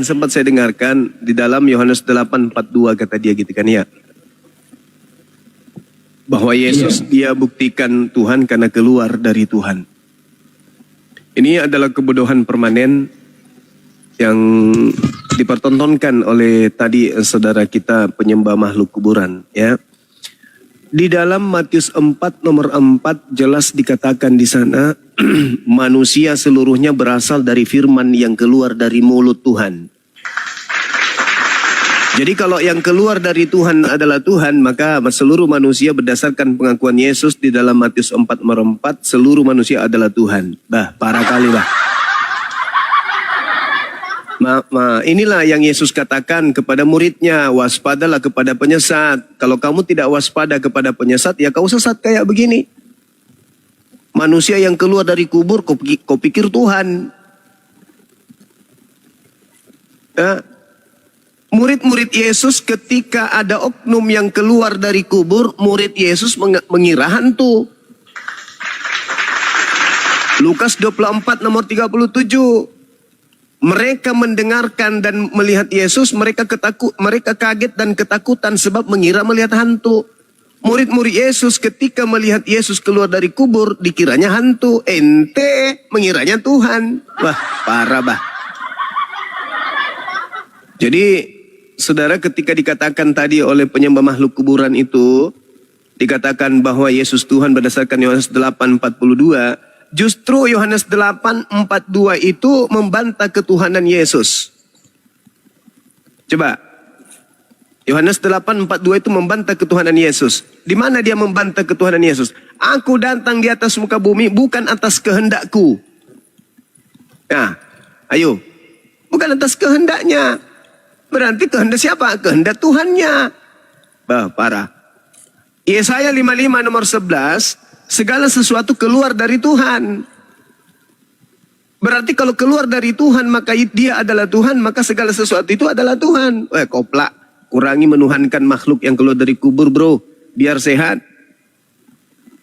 sempat saya dengarkan di dalam Yohanes 8:42 kata dia gitu kan ya. Bahwa Yesus dia buktikan Tuhan karena keluar dari Tuhan. Ini adalah kebodohan permanen yang dipertontonkan oleh tadi saudara kita penyembah makhluk kuburan ya. Di dalam Matius 4 nomor 4 jelas dikatakan di sana manusia seluruhnya berasal dari firman yang keluar dari mulut Tuhan. Jadi kalau yang keluar dari Tuhan adalah Tuhan, maka seluruh manusia berdasarkan pengakuan Yesus di dalam Matius 4 nomor 4 seluruh manusia adalah Tuhan. Parah kali bah. Inilah yang Yesus katakan kepada muridnya, waspadalah kepada penyesat. Kalau kamu tidak waspada kepada penyesat, ya kau sesat kayak begini. Manusia yang keluar dari kubur, kau pikir Tuhan. Murid-murid Yesus ketika ada oknum yang keluar dari kubur, murid Yesus mengira hantu. Lukas 24 nomor 37. Mereka mendengarkan dan melihat Yesus, mereka kaget dan ketakutan sebab mengira melihat hantu. Murid-murid Yesus ketika melihat Yesus keluar dari kubur, dikiranya hantu. Ente mengiranya Tuhan. Wah, parah bah. Jadi, saudara ketika dikatakan tadi oleh penyembah makhluk kuburan itu, dikatakan bahwa Yesus Tuhan berdasarkan Yohanes 8:42, justru Yohanes 8:42 itu membantah ketuhanan Yesus. Coba. Yohanes 8:42 itu membantah ketuhanan Yesus. Di mana dia membantah ketuhanan Yesus? Aku datang di atas muka bumi bukan atas kehendakku. Nah, ayo. Bukan atas kehendaknya. Berarti kehendak siapa? Kehendak Tuhannya. Bah, parah. Yesaya 55 nomor 11, segala sesuatu keluar dari Tuhan. Berarti kalau keluar dari Tuhan maka dia adalah Tuhan, maka segala sesuatu itu adalah Tuhan. Koplak. Kurangi menuhankan makhluk yang keluar dari kubur, bro. Biar sehat.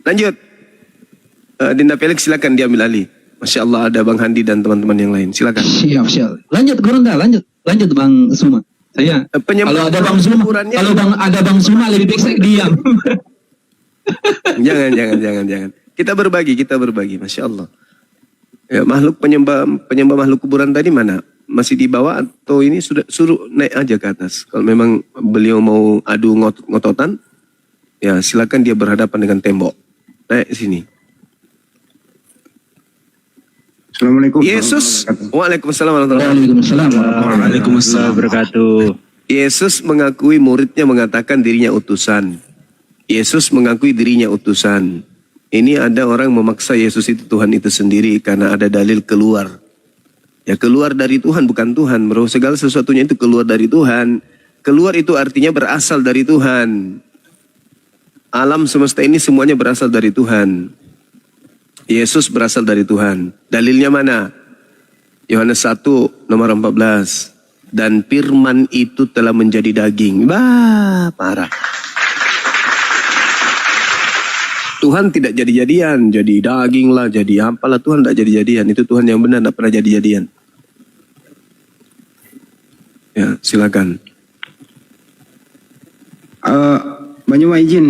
Lanjut. Dinda Felix silakan diambil alih. Masya Allah ada Bang Handi dan teman-teman yang lain. Silakan. Siap. Lanjut Gurunda, lanjut Bang Suma. Saya kalau ada Bang Suma, ada Bang Suma lebih baik saya diam. Jangan. Kita berbagi. Masya Allah. Ya, makhluk penyembah makhluk kuburan tadi mana? Masih di bawah atau ini sudah suruh naik aja ke atas? Kalau memang beliau mau adu ngototan, ya silakan dia berhadapan dengan tembok. Naik sini. Assalamualaikum. Yesus, Waalaikumsalam Waalaikumsalam wabarakatuh. Yesus mengakui muridnya mengatakan dirinya utusan. Yesus mengakui dirinya utusan. Ini ada orang memaksa Yesus itu Tuhan itu sendiri karena ada dalil keluar. Ya keluar dari Tuhan bukan Tuhan, bro. Segala sesuatunya itu keluar dari Tuhan. Keluar itu artinya berasal dari Tuhan. Alam semesta ini semuanya berasal dari Tuhan. Yesus berasal dari Tuhan. Dalilnya mana? Yohanes 1 nomor 14. Dan firman itu telah menjadi daging. Parah. Tuhan tidak jadi-jadian, jadi daging lah, jadi apalah. Tuhan tidak jadi-jadian. Itu Tuhan yang benar, tidak pernah jadi-jadian. Ya, silakan. Banyak izin.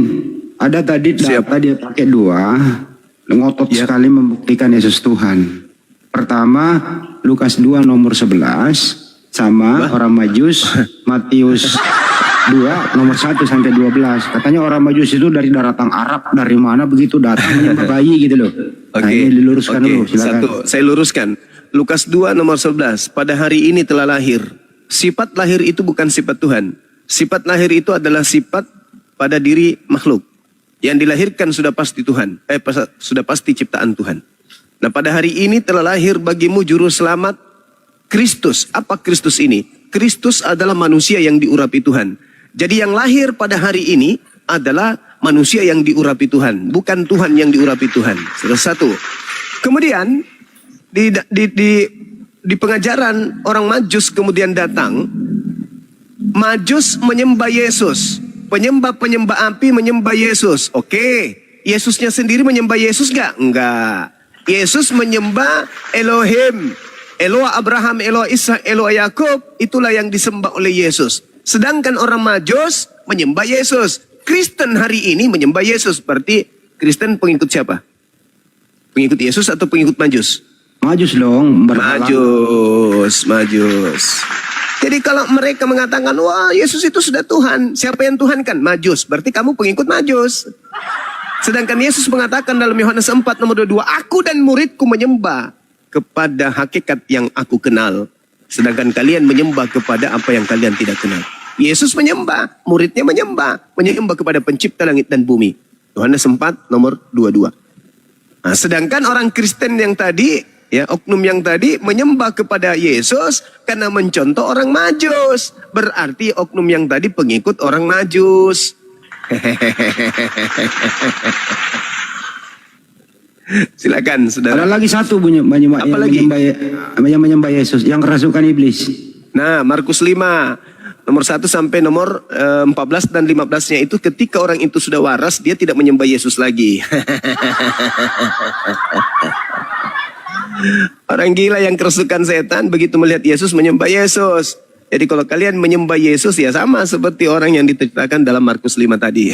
Ada tadi data dia pakai 2, ngotot sekali membuktikan Yesus Tuhan. Pertama, Lukas 2 nomor 11 sama orang Majus, Matius 2 nomor 1 sampai 12. Katanya orang Majus itu dari daratan Arab, dari mana begitu datang menyembah bayi gitu loh. Nah, ini diluruskan dulu, silakan. Saya luruskan. Lukas 2 nomor 11. Pada hari ini telah lahir. Sifat lahir itu bukan sifat Tuhan. Sifat lahir itu adalah sifat pada diri makhluk. Yang dilahirkan sudah pasti Tuhan. Sudah pasti ciptaan Tuhan. Nah, pada hari ini telah lahir bagimu juru selamat Kristus. Apa Kristus ini? Kristus adalah manusia yang diurapi Tuhan. Jadi yang lahir pada hari ini adalah manusia yang diurapi Tuhan, bukan Tuhan yang diurapi Tuhan. Salah satu. Kemudian di pengajaran orang Majus kemudian datang. Majus menyembah Yesus. Penyembah api menyembah Yesus. Oke. Yesusnya sendiri menyembah Yesus gak? Enggak. Yesus menyembah Elohim. Eloah Abraham, Eloah Ishak, Eloah Yakub. Itulah yang disembah oleh Yesus. Sedangkan orang Majus menyembah Yesus. Kristen hari ini menyembah Yesus. Berarti Kristen pengikut siapa? Pengikut Yesus atau pengikut Majus? Majus dong. Majus. Jadi kalau mereka mengatakan, wah Yesus itu sudah Tuhan. Siapa yang Tuhan kan? Majus. Berarti kamu pengikut Majus. Sedangkan Yesus mengatakan dalam Yohanes 4 nomor 22, aku dan muridku menyembah kepada hakikat yang aku kenal. Sedangkan kalian menyembah kepada apa yang kalian tidak kenal. Yesus menyembah, muridnya menyembah kepada pencipta langit dan bumi. Yohanes 4 nomor 22. Nah, sedangkan orang Kristen yang tadi, ya oknum yang tadi menyembah kepada Yesus karena mencontoh orang Majus. Berarti oknum yang tadi pengikut orang Majus. Silakan, saudara. Ada lagi satu menyembah Yesus yang kerasukan iblis. Nah, Markus 5 nomor 1 sampai nomor 14 dan 15-nya itu ketika orang itu sudah waras, dia tidak menyembah Yesus lagi. Orang gila yang kerasukan setan begitu melihat Yesus menyembah Yesus. Jadi kalau kalian menyembah Yesus ya sama seperti orang yang diceritakan dalam Markus 5 tadi.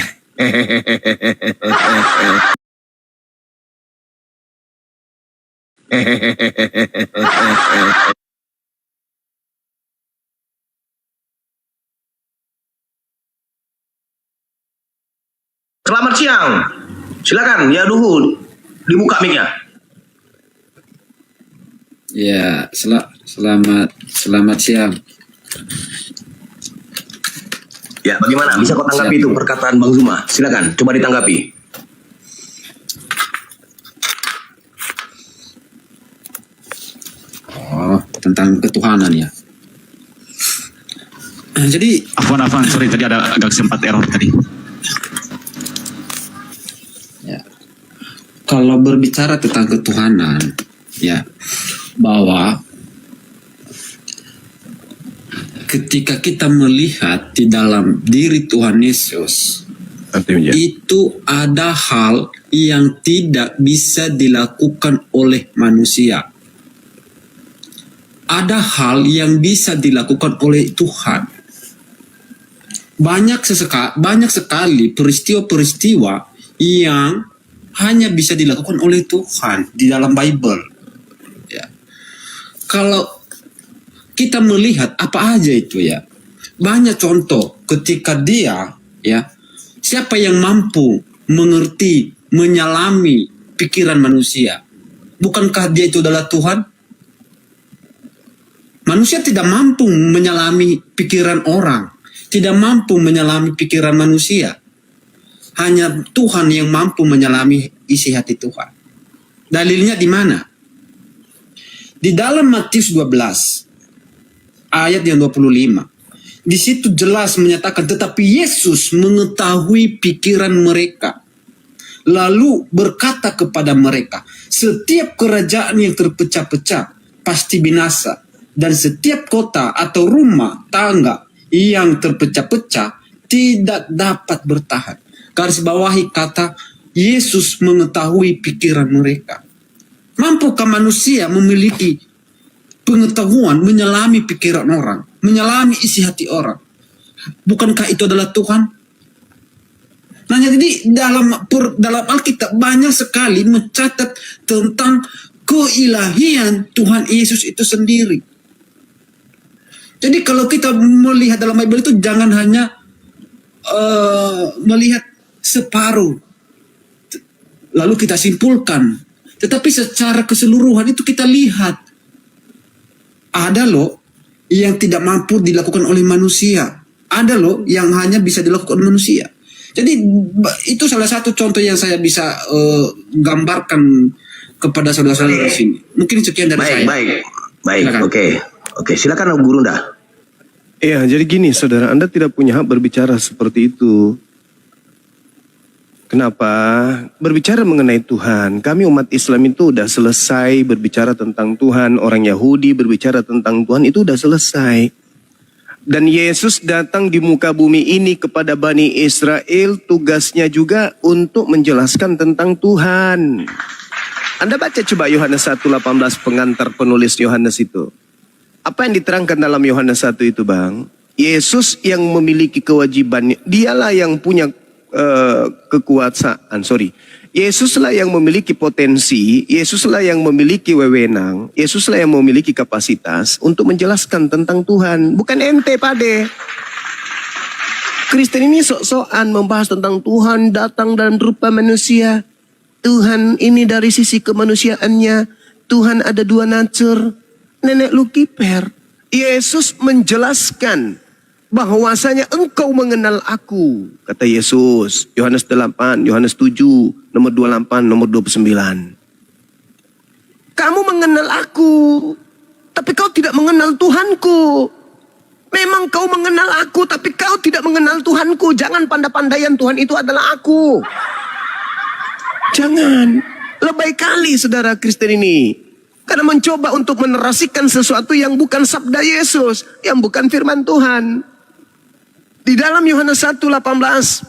Selamat siang. Silakan ya Duhul. Dibuka mic-nya. Ya, selamat siang. Ya, bagaimana? Bisa kau tanggapi itu perkataan Bang Zuma? Silakan, coba ditanggapi. Oh, tentang ketuhanan ya. Jadi, Afwan, sorry tadi ada agak sempat error tadi. ya, kalau berbicara tentang ketuhanan, ya, bahwa ketika kita melihat di dalam diri Tuhan Yesus, itu ada hal yang tidak bisa dilakukan oleh manusia. Ada hal yang bisa dilakukan oleh Tuhan. Banyak sekali peristiwa-peristiwa yang hanya bisa dilakukan oleh Tuhan di dalam Bible. Ya. Kalau kita melihat apa aja itu ya, banyak contoh ketika dia ya, siapa yang mampu mengerti, menyelami pikiran manusia? Bukankah dia itu adalah Tuhan? Manusia tidak mampu menyelami pikiran orang, tidak mampu menyelami pikiran manusia. Hanya Tuhan yang mampu menyelami isi hati Tuhan. Dalilnya di mana? Di dalam Matius 12 ayat yang 25. Di situ jelas menyatakan, tetapi Yesus mengetahui pikiran mereka. Lalu berkata kepada mereka, setiap kerajaan yang terpecah-pecah pasti binasa. Dan setiap kota atau rumah tangga yang terpecah-pecah tidak dapat bertahan. Garis bawahi kata, Yesus mengetahui pikiran mereka. Mampukah manusia memiliki pengetahuan menyelami pikiran orang, menyelami isi hati orang? Bukankah itu adalah Tuhan? Nah, jadi dalam Alkitab banyak sekali mencatat tentang keilahian Tuhan Yesus itu sendiri. Jadi kalau kita melihat dalam Bible itu jangan hanya melihat separuh lalu kita simpulkan, tetapi secara keseluruhan itu kita lihat. Ada loh yang tidak mampu dilakukan oleh manusia. Ada loh yang hanya bisa dilakukan oleh manusia. Jadi itu salah satu contoh yang saya bisa gambarkan kepada saudara-saudara di sini. Mungkin sekian dari saya. Baik. Oke. Silakan Guru Nda. Iya, jadi gini saudara, Anda tidak punya hak berbicara seperti itu. Kenapa? Berbicara mengenai Tuhan. Kami umat Islam itu udah selesai berbicara tentang Tuhan. Orang Yahudi berbicara tentang Tuhan itu udah selesai. Dan Yesus datang di muka bumi ini kepada Bani Israel. Tugasnya juga untuk menjelaskan tentang Tuhan. Anda baca coba Yohanes 1:18, pengantar penulis Yohanes itu. Apa yang diterangkan dalam Yohanes 1 itu Bang? Yesus yang memiliki kewajiban. Dialah yang punya kekuasaan, Yesuslah yang memiliki potensi, Yesuslah yang memiliki wewenang, Yesuslah yang memiliki kapasitas untuk menjelaskan tentang Tuhan. Bukan ente pade. Kristen ini sok-sokan membahas tentang Tuhan datang dalam rupa manusia. Tuhan ini dari sisi kemanusiaannya. Tuhan ada dua nature. Nenek lu kiper. Yesus menjelaskan bahwasanya engkau mengenal aku, kata Yesus. Yohanes 8, Yohanes 7, nomor 28, nomor 29. Kamu mengenal aku, tapi kau tidak mengenal Tuhanku. Memang kau mengenal aku, tapi kau tidak mengenal Tuhanku. Jangan pandai-pandaian Tuhan itu adalah aku. Jangan. Lebay kali saudara Kristen ini. Karena mencoba untuk menerasikan sesuatu yang bukan sabda Yesus, yang bukan firman Tuhan. Di dalam Yohanes 1:18,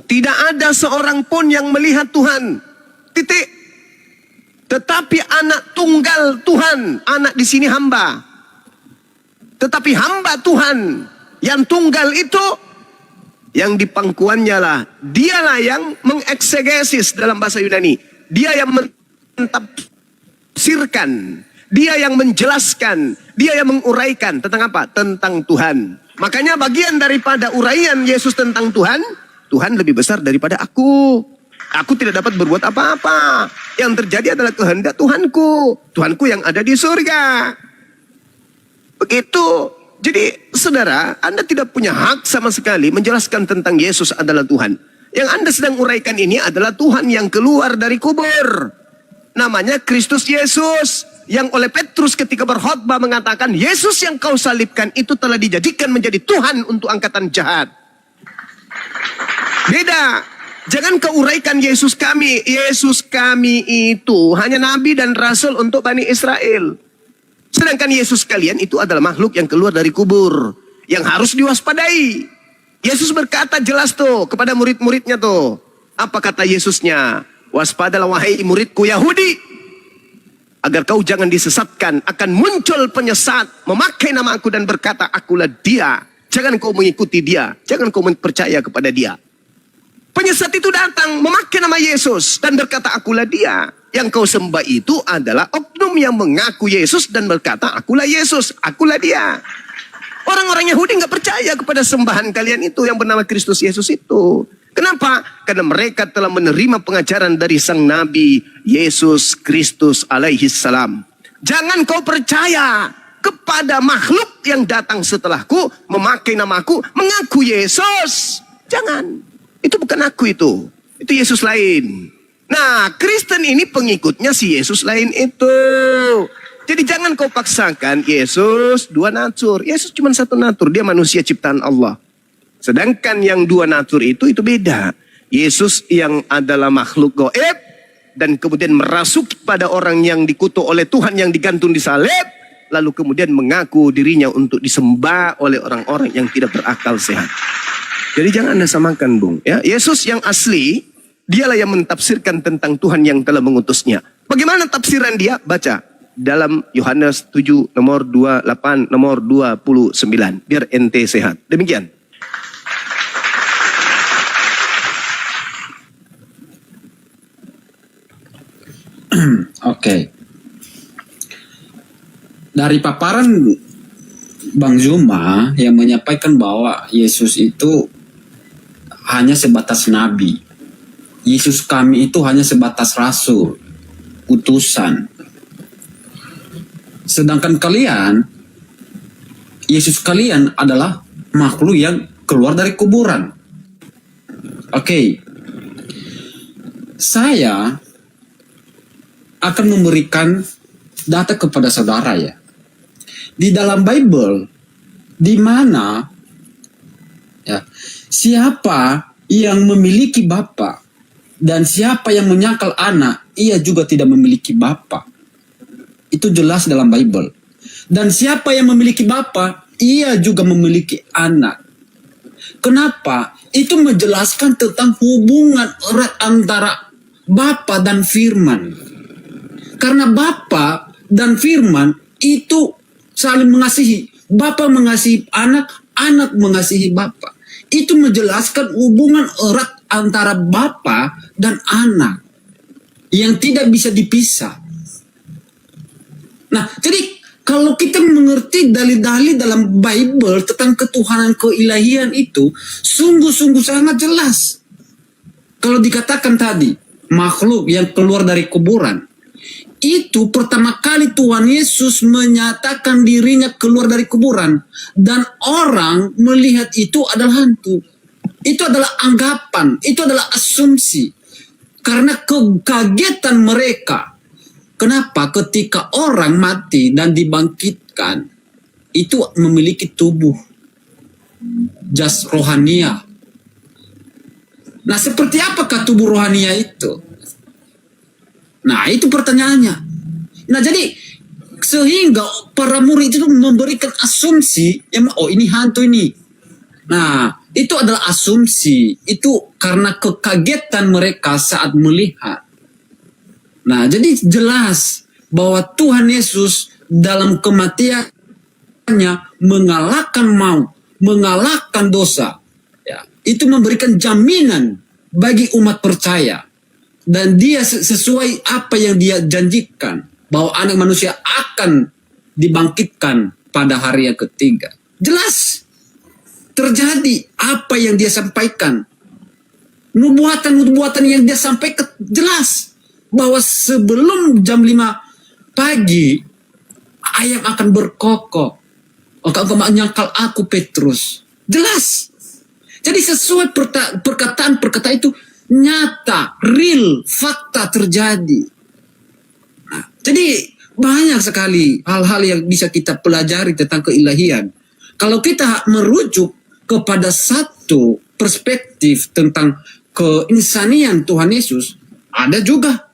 tidak ada seorang pun yang melihat Tuhan. Titik. Tetapi anak tunggal Tuhan, anak di sini hamba. Tetapi hamba Tuhan yang tunggal itu, yang di pangkuannya lah, dialah yang mengeksegesis dalam bahasa Yunani. Dia yang mentafsirkan, dia yang menjelaskan, dia yang menguraikan tentang apa? Tentang Tuhan. Makanya bagian daripada uraian Yesus tentang Tuhan, Tuhan lebih besar daripada aku. Aku tidak dapat berbuat apa-apa. Yang terjadi adalah kehendak Tuhanku. Tuhanku yang ada di surga. Begitu. Jadi saudara, Anda tidak punya hak sama sekali menjelaskan tentang Yesus adalah Tuhan. Yang Anda sedang uraikan ini adalah Tuhan yang keluar dari kubur. Namanya Kristus Yesus. Yang oleh Petrus ketika berkhotbah mengatakan, Yesus yang kau salibkan itu telah dijadikan menjadi Tuhan untuk angkatan jahat. Beda. Jangan kau uraikan Yesus kami. Yesus kami itu hanya nabi dan rasul untuk Bani Israel. Sedangkan Yesus kalian itu adalah makhluk yang keluar dari kubur. Yang harus diwaspadai. Yesus berkata jelas tuh kepada murid-muridnya tuh. Apa kata Yesusnya? Waspadalah wahai muridku Yahudi. Agar kau jangan disesatkan. Akan muncul penyesat. Memakai nama aku dan berkata akulah dia. Jangan kau mengikuti dia. Jangan kau percaya kepada dia. Penyesat itu datang memakai nama Yesus. Dan berkata akulah dia. Yang kau sembah itu adalah oknum yang mengaku Yesus. Dan berkata akulah Yesus. Akulah dia. Orang-orang Yahudi nggak percaya kepada sembahan kalian itu. Yang bernama Kristus Yesus itu. Kenapa? Karena mereka telah menerima pengajaran dari sang Nabi Yesus Kristus alaihi salam. Jangan kau percaya kepada makhluk yang datang setelahku, memakai namaku, mengaku Yesus. Jangan. Itu bukan aku itu. Itu Yesus lain. Nah, Kristen ini pengikutnya si Yesus lain itu. Jadi jangan kau paksakan Yesus dua natur. Yesus cuma satu natur, dia manusia ciptaan Allah. Sedangkan yang dua natur itu beda. Yesus yang adalah makhluk gaib dan kemudian merasuk pada orang yang dikutuk oleh Tuhan yang digantung di salib, lalu kemudian mengaku dirinya untuk disembah oleh orang-orang yang tidak berakal sehat. Jadi jangan Anda samakan, Bung. Ya, Yesus yang asli, dialah yang mentafsirkan tentang Tuhan yang telah mengutusnya. Bagaimana tafsiran dia? Baca dalam Yohanes 7 nomor 28 nomor 29. Biar ente sehat. Demikian. Oke. Dari paparan Bang Zuma yang menyampaikan bahwa Yesus itu hanya sebatas nabi. Yesus kami itu hanya sebatas rasul, utusan. Sedangkan kalian, Yesus kalian adalah makhluk yang keluar dari kuburan. Oke. Saya akan memberikan data kepada saudara ya. Di dalam Bible, di mana ya, siapa yang memiliki bapa dan siapa yang menyangkal anak, ia juga tidak memiliki bapa. Itu jelas dalam Bible. Dan siapa yang memiliki bapa, ia juga memiliki anak. Kenapa? Itu menjelaskan tentang hubungan erat antara bapa dan firman. Karena Bapa dan Firman itu saling mengasihi. Bapa mengasihi anak, anak mengasihi Bapa. Itu menjelaskan hubungan erat antara Bapa dan anak yang tidak bisa dipisah. Nah, jadi kalau kita mengerti dalil-dalil dalam Bible tentang ketuhanan keilahian itu, sungguh-sungguh sangat jelas. Kalau dikatakan tadi, makhluk yang keluar dari kuburan, itu pertama kali Tuhan Yesus menyatakan dirinya keluar dari kuburan. Dan orang melihat itu adalah hantu. Itu adalah anggapan. Itu adalah asumsi. Karena kekagetan mereka. Kenapa? Ketika orang mati dan dibangkitkan, itu memiliki tubuh jas rohania. Nah, seperti apakah tubuh rohania itu? Nah, itu pertanyaannya. Nah, jadi sehingga para murid itu memberikan asumsi, oh ini hantu ini. Nah, itu adalah asumsi. Itu karena kekagetan mereka saat melihat. Nah, jadi jelas bahwa Tuhan Yesus dalam kematiannya mengalahkan maut, mengalahkan dosa. Ya, itu memberikan jaminan bagi umat percaya. Dan dia sesuai apa yang dia janjikan. Bahwa anak manusia akan dibangkitkan pada hari yang ketiga. Jelas. Terjadi apa yang dia sampaikan. Nubuatan-nubuatan yang dia sampaikan jelas. Bahwa sebelum jam 5 pagi, ayam akan berkokok. Engkau menyangkal aku, Petrus. Jelas. Jadi sesuai perkataan-perkataan itu nyata, real, fakta terjadi. Nah, jadi banyak sekali hal-hal yang bisa kita pelajari tentang keilahian. Kalau kita merujuk kepada satu perspektif tentang keinsanian Tuhan Yesus, ada juga.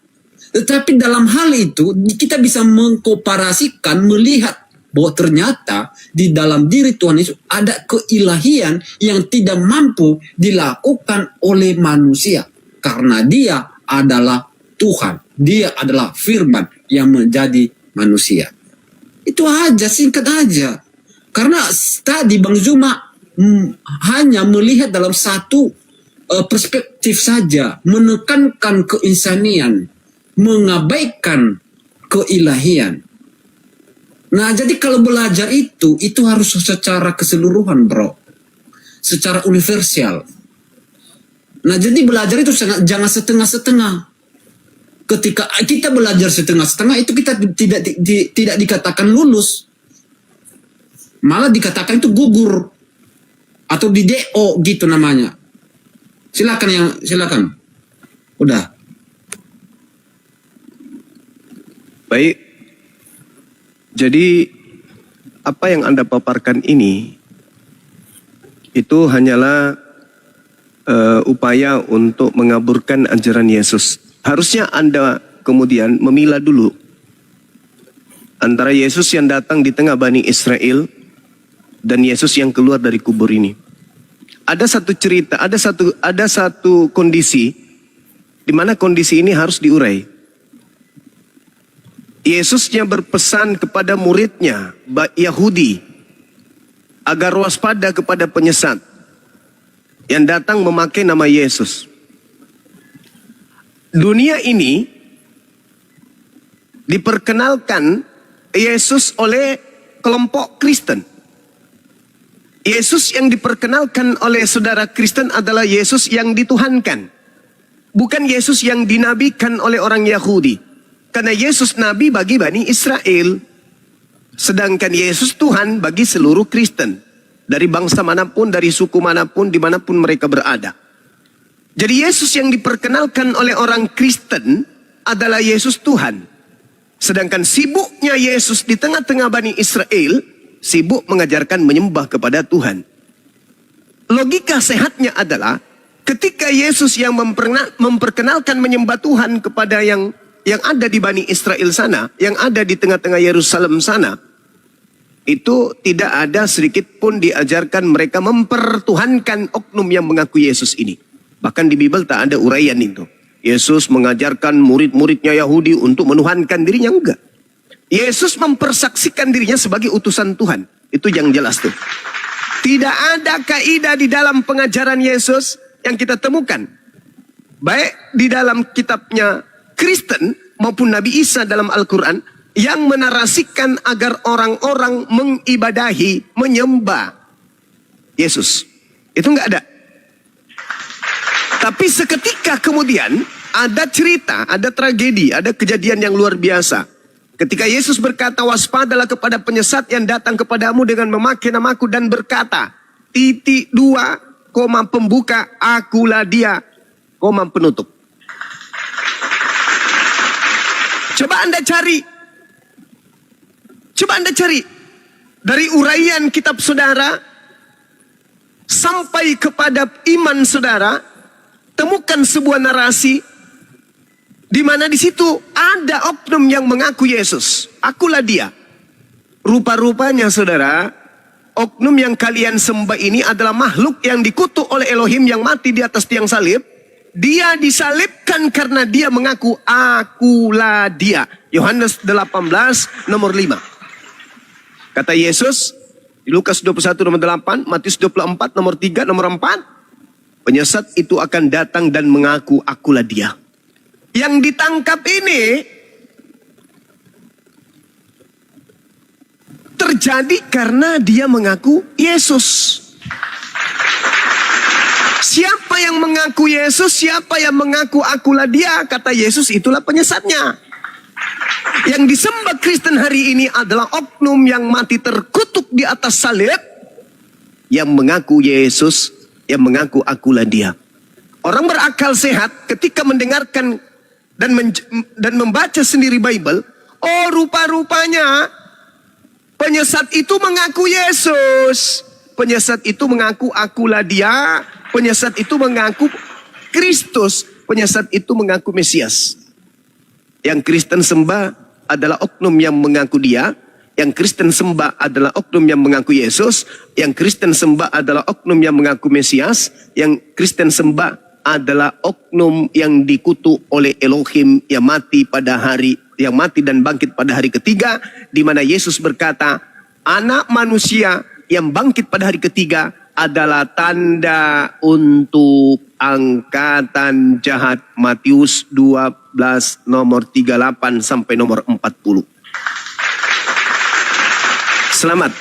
Tetapi dalam hal itu kita bisa mengkomparasikan, melihat bahwa ternyata di dalam diri Tuhan Yesus ada keilahian yang tidak mampu dilakukan oleh manusia. Karena dia adalah Tuhan. Dia adalah firman yang menjadi manusia. Itu aja, singkat aja. Karena tadi Bang Zuma hanya melihat dalam satu perspektif saja. Menekankan keinsanian. Mengabaikan keilahian. Nah, jadi kalau belajar itu harus secara keseluruhan, bro. Secara universal. Nah, jadi belajar itu jangan setengah-setengah. Ketika kita belajar setengah-setengah, itu kita tidak dikatakan lulus. Malah dikatakan itu gugur. Atau di DO gitu namanya. Silakan. Udah. Baik. Jadi apa yang Anda paparkan ini itu hanyalah upaya untuk mengaburkan ajaran Yesus. Harusnya Anda kemudian memilah dulu antara Yesus yang datang di tengah Bani Israel dan Yesus yang keluar dari kubur ini. Ada satu cerita, ada satu kondisi di mana kondisi ini harus diurai. Yesusnya berpesan kepada muridnya Yahudi agar waspada kepada penyesat yang datang memakai nama Yesus. Dunia ini diperkenalkan Yesus oleh kelompok Kristen. Yesus yang diperkenalkan oleh saudara Kristen adalah Yesus yang dituhankan. Bukan Yesus yang dinabikan oleh orang Yahudi. Karena Yesus Nabi bagi Bani Israel. Sedangkan Yesus Tuhan bagi seluruh Kristen. Dari bangsa manapun, dari suku manapun, dimanapun mereka berada. Jadi Yesus yang diperkenalkan oleh orang Kristen adalah Yesus Tuhan. Sedangkan sibuknya Yesus di tengah-tengah Bani Israel, sibuk mengajarkan menyembah kepada Tuhan. Logika sehatnya adalah ketika Yesus yang memperkenalkan menyembah Tuhan kepada yang ada di Bani Israel sana, yang ada di tengah-tengah Yerusalem sana, itu tidak ada sedikit pun diajarkan mereka mempertuhankan oknum yang mengaku Yesus ini. Bahkan di Bible tak ada uraian itu. Yesus mengajarkan murid-muridnya Yahudi untuk menuhankan dirinya, enggak. Yesus mempersaksikan dirinya sebagai utusan Tuhan. Itu yang jelas tuh. Tidak ada kaidah di dalam pengajaran Yesus yang kita temukan. Baik di dalam kitabnya Kristen maupun Nabi Isa dalam Al-Quran yang menarasikan agar orang-orang mengibadahi, menyembah Yesus. Itu enggak ada. Tapi seketika kemudian ada cerita, ada tragedi, ada kejadian yang luar biasa. Ketika Yesus berkata, waspadalah kepada penyesat yang datang kepadamu dengan memakai namaku dan berkata, pembuka, akulah dia, penutup. Coba Anda cari dari uraian kitab saudara sampai kepada iman saudara, temukan sebuah narasi di mana di situ ada oknum yang mengaku Yesus. Akulah dia. Rupa-rupanya saudara, oknum yang kalian sembah ini adalah makhluk yang dikutuk oleh Elohim yang mati di atas tiang salib. Dia disalibkan karena dia mengaku akulah dia. Yohanes 18 nomor 5. Kata Yesus di Lukas 21 nomor 8, Matius 24 nomor 3, nomor 4. Penyesat itu akan datang dan mengaku akulah dia. Yang ditangkap ini terjadi karena dia mengaku Yesus. Siapa yang mengaku Yesus, siapa yang mengaku akulah dia, kata Yesus itulah penyesatnya. Yang disembah Kristen hari ini adalah oknum yang mati terkutuk di atas salib, yang mengaku Yesus, yang mengaku akulah dia. Orang berakal sehat ketika mendengarkan dan membaca sendiri Bible, oh rupa-rupanya penyesat itu mengaku Yesus. Penyesat itu mengaku akulah dia. Penyesat itu mengaku Kristus. Penyesat itu mengaku Mesias. Yang Kristen sembah adalah oknum yang mengaku dia. Yang Kristen sembah adalah oknum yang mengaku Yesus. Yang Kristen sembah adalah oknum yang mengaku Mesias. Yang Kristen sembah adalah oknum yang dikutuk oleh Elohim yang mati dan bangkit pada hari ketiga, di mana Yesus berkata, anak manusia yang bangkit pada hari ketiga adalah tanda untuk angkatan jahat. Matius 12 nomor 38 sampai nomor 40. Selamat,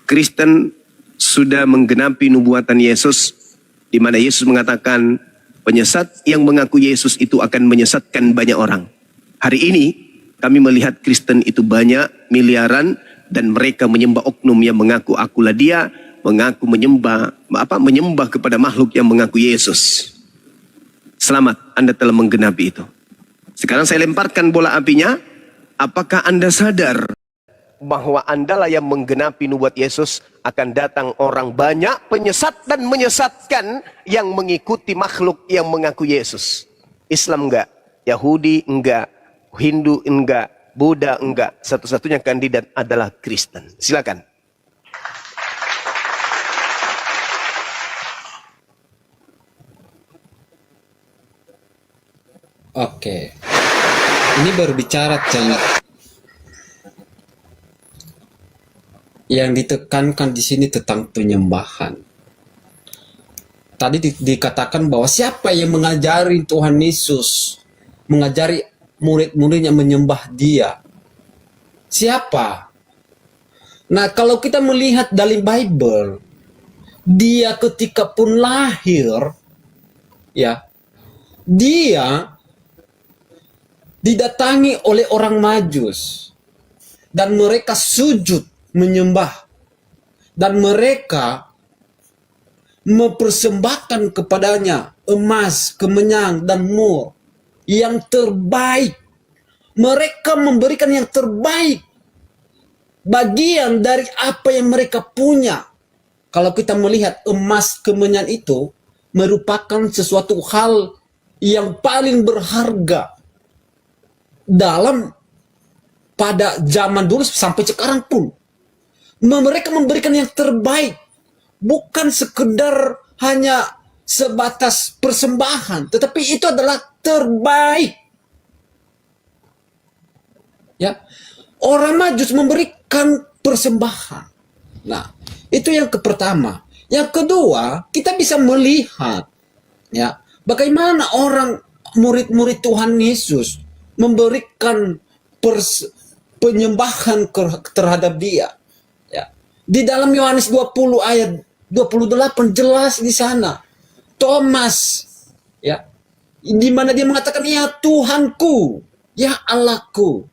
Kristen sudah menggenapi nubuatan Yesus, di mana Yesus mengatakan penyesat yang mengaku Yesus itu akan menyesatkan banyak orang. Hari ini kami melihat Kristen itu banyak, miliaran, dan mereka menyembah oknum yang mengaku akulah dia, mengaku menyembah kepada makhluk yang mengaku Yesus. Selamat, Anda telah menggenapi itu. Sekarang saya lemparkan bola apinya. Apakah Anda sadar bahwa Anda lah yang menggenapi nubuat Yesus? Akan datang orang banyak penyesat dan menyesatkan yang mengikuti makhluk yang mengaku Yesus. Islam enggak, Yahudi enggak, Hindu enggak, Buddha enggak. Satu-satunya kandidat adalah Kristen. Silakan. Oke. Ini baru bicara tentang yang ditekankan di sini tentang penyembahan. Tadi dikatakan bahwa siapa yang mengajari Tuhan Yesus, mengajari murid-muridnya menyembah dia? Siapa? Nah, kalau kita melihat dari Bible, dia ketika pun lahir, ya, dia didatangi oleh orang Majus dan mereka sujud menyembah, dan mereka mempersembahkan kepadanya emas, kemenyan, dan mur yang terbaik. Mereka memberikan yang terbaik, bagian dari apa yang mereka punya. Kalau kita melihat emas, kemenyan itu merupakan sesuatu hal yang paling berharga pada zaman dulu sampai sekarang pun. Mereka memberikan yang terbaik, bukan sekedar hanya sebatas persembahan, tetapi itu adalah terbaik. Ya, orang Majus memberikan persembahan. Nah, itu yang pertama. Yang kedua, kita bisa melihat, ya, bagaimana orang murid-murid Tuhan Yesus memberikan penyembahan terhadap dia. Di dalam Yohanes 20 ayat 28 jelas di sana. Thomas, ya, di mana dia mengatakan, ya Tuhanku, ya Allahku.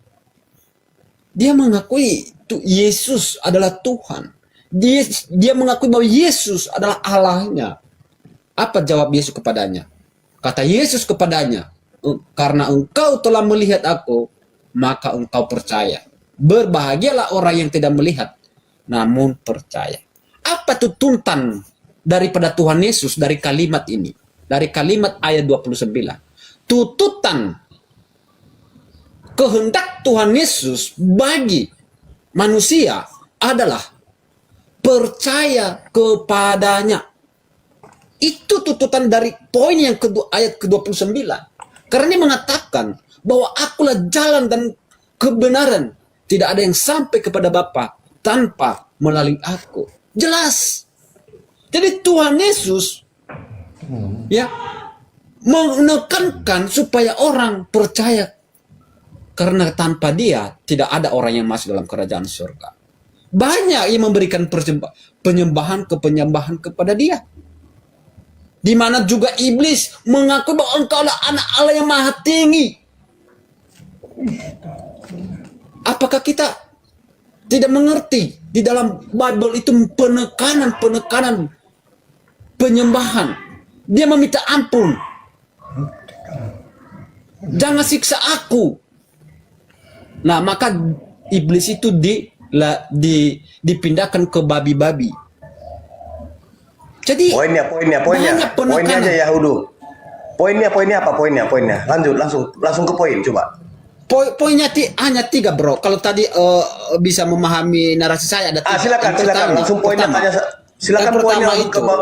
Dia mengakui Yesus adalah Tuhan. Dia mengakui bahwa Yesus adalah Allahnya. Apa jawab Yesus kepadanya? Kata Yesus kepadanya, karena engkau telah melihat aku, maka engkau percaya. Berbahagialah orang yang tidak melihat, namun percaya. Apa tuntutan daripada Tuhan Yesus dari kalimat ini? Dari kalimat ayat 29. Tuntutan kehendak Tuhan Yesus bagi manusia adalah percaya kepadanya. Itu tuntutan dari poin yang kedua, ayat ke-29. Karena dia mengatakan bahwa akulah jalan dan kebenaran. Tidak ada yang sampai kepada Bapa tanpa melalui aku. Jelas. Jadi Tuhan Yesus, ya, menekankan supaya orang percaya, karena tanpa dia tidak ada orang yang masuk dalam kerajaan surga. Banyak yang memberikan penyembahan kepada dia. Di mana juga iblis mengaku bahwa engkau adalah anak Allah yang maha tinggi. Apakah kita tidak mengerti di dalam Bible itu penekanan penyembahan? Dia meminta ampun. Jangan siksa aku. Nah, maka iblis itu dipindahkan ke babi-babi. Jadi Poinnya aja ya Hudu. Poinnya apa poinnya? Langsung ke poin coba. Poinnya hanya 3 bro. Kalau tadi bisa memahami narasi saya ada 3. Silakan langsung poinnya tanya. Silakan poinnya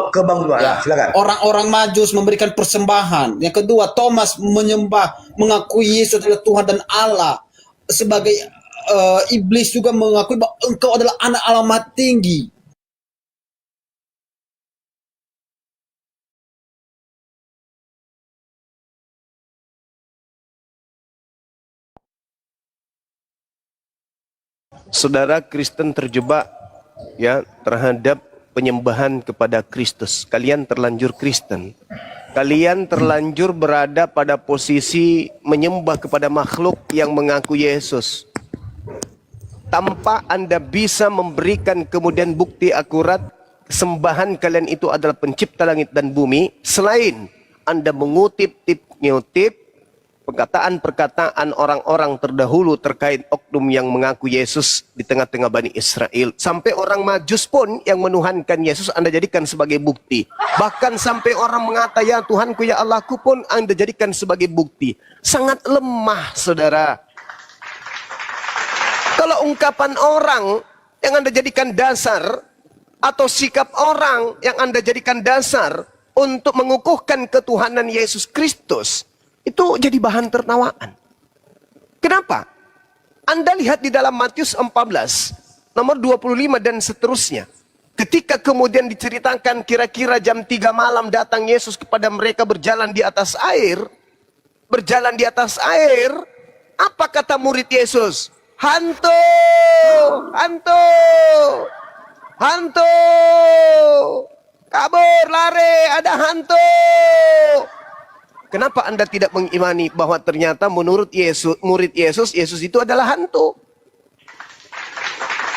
ke Bang Zuma. Ya, Silakan. Orang-orang Majus memberikan persembahan. Yang kedua, Thomas mengakui Yesus adalah Tuhan dan Allah. Sebagai iblis juga mengakui bahwa engkau adalah anak Allah Maha Tinggi. Saudara Kristen terjebak ya terhadap penyembahan kepada Kristus. Kalian terlanjur Kristen. Kalian terlanjur berada pada posisi menyembah kepada makhluk yang mengaku Yesus. Tanpa Anda bisa memberikan kemudian bukti akurat sembahan kalian itu adalah pencipta langit dan bumi, selain Anda mengutip perkataan-perkataan orang-orang terdahulu terkait oknum yang mengaku Yesus di tengah-tengah Bani Israel. Sampai orang Majus pun yang menuhankan Yesus Anda jadikan sebagai bukti. Bahkan sampai orang mengata ya Tuhanku ya Allahku pun Anda jadikan sebagai bukti. Sangat lemah saudara. Kalau ungkapan orang yang Anda jadikan dasar atau sikap orang yang Anda jadikan dasar untuk mengukuhkan ketuhanan Yesus Kristus, itu jadi bahan tertawaan. Kenapa? Anda lihat di dalam Matius 14, nomor 25 dan seterusnya. Ketika kemudian diceritakan kira-kira jam 3 malam datang Yesus kepada mereka berjalan di atas air. Berjalan di atas air. Apa kata murid Yesus? Hantu! Hantu! Hantu! Kabur, lari, ada hantu! Kenapa Anda tidak mengimani bahwa ternyata menurut murid Yesus itu adalah hantu?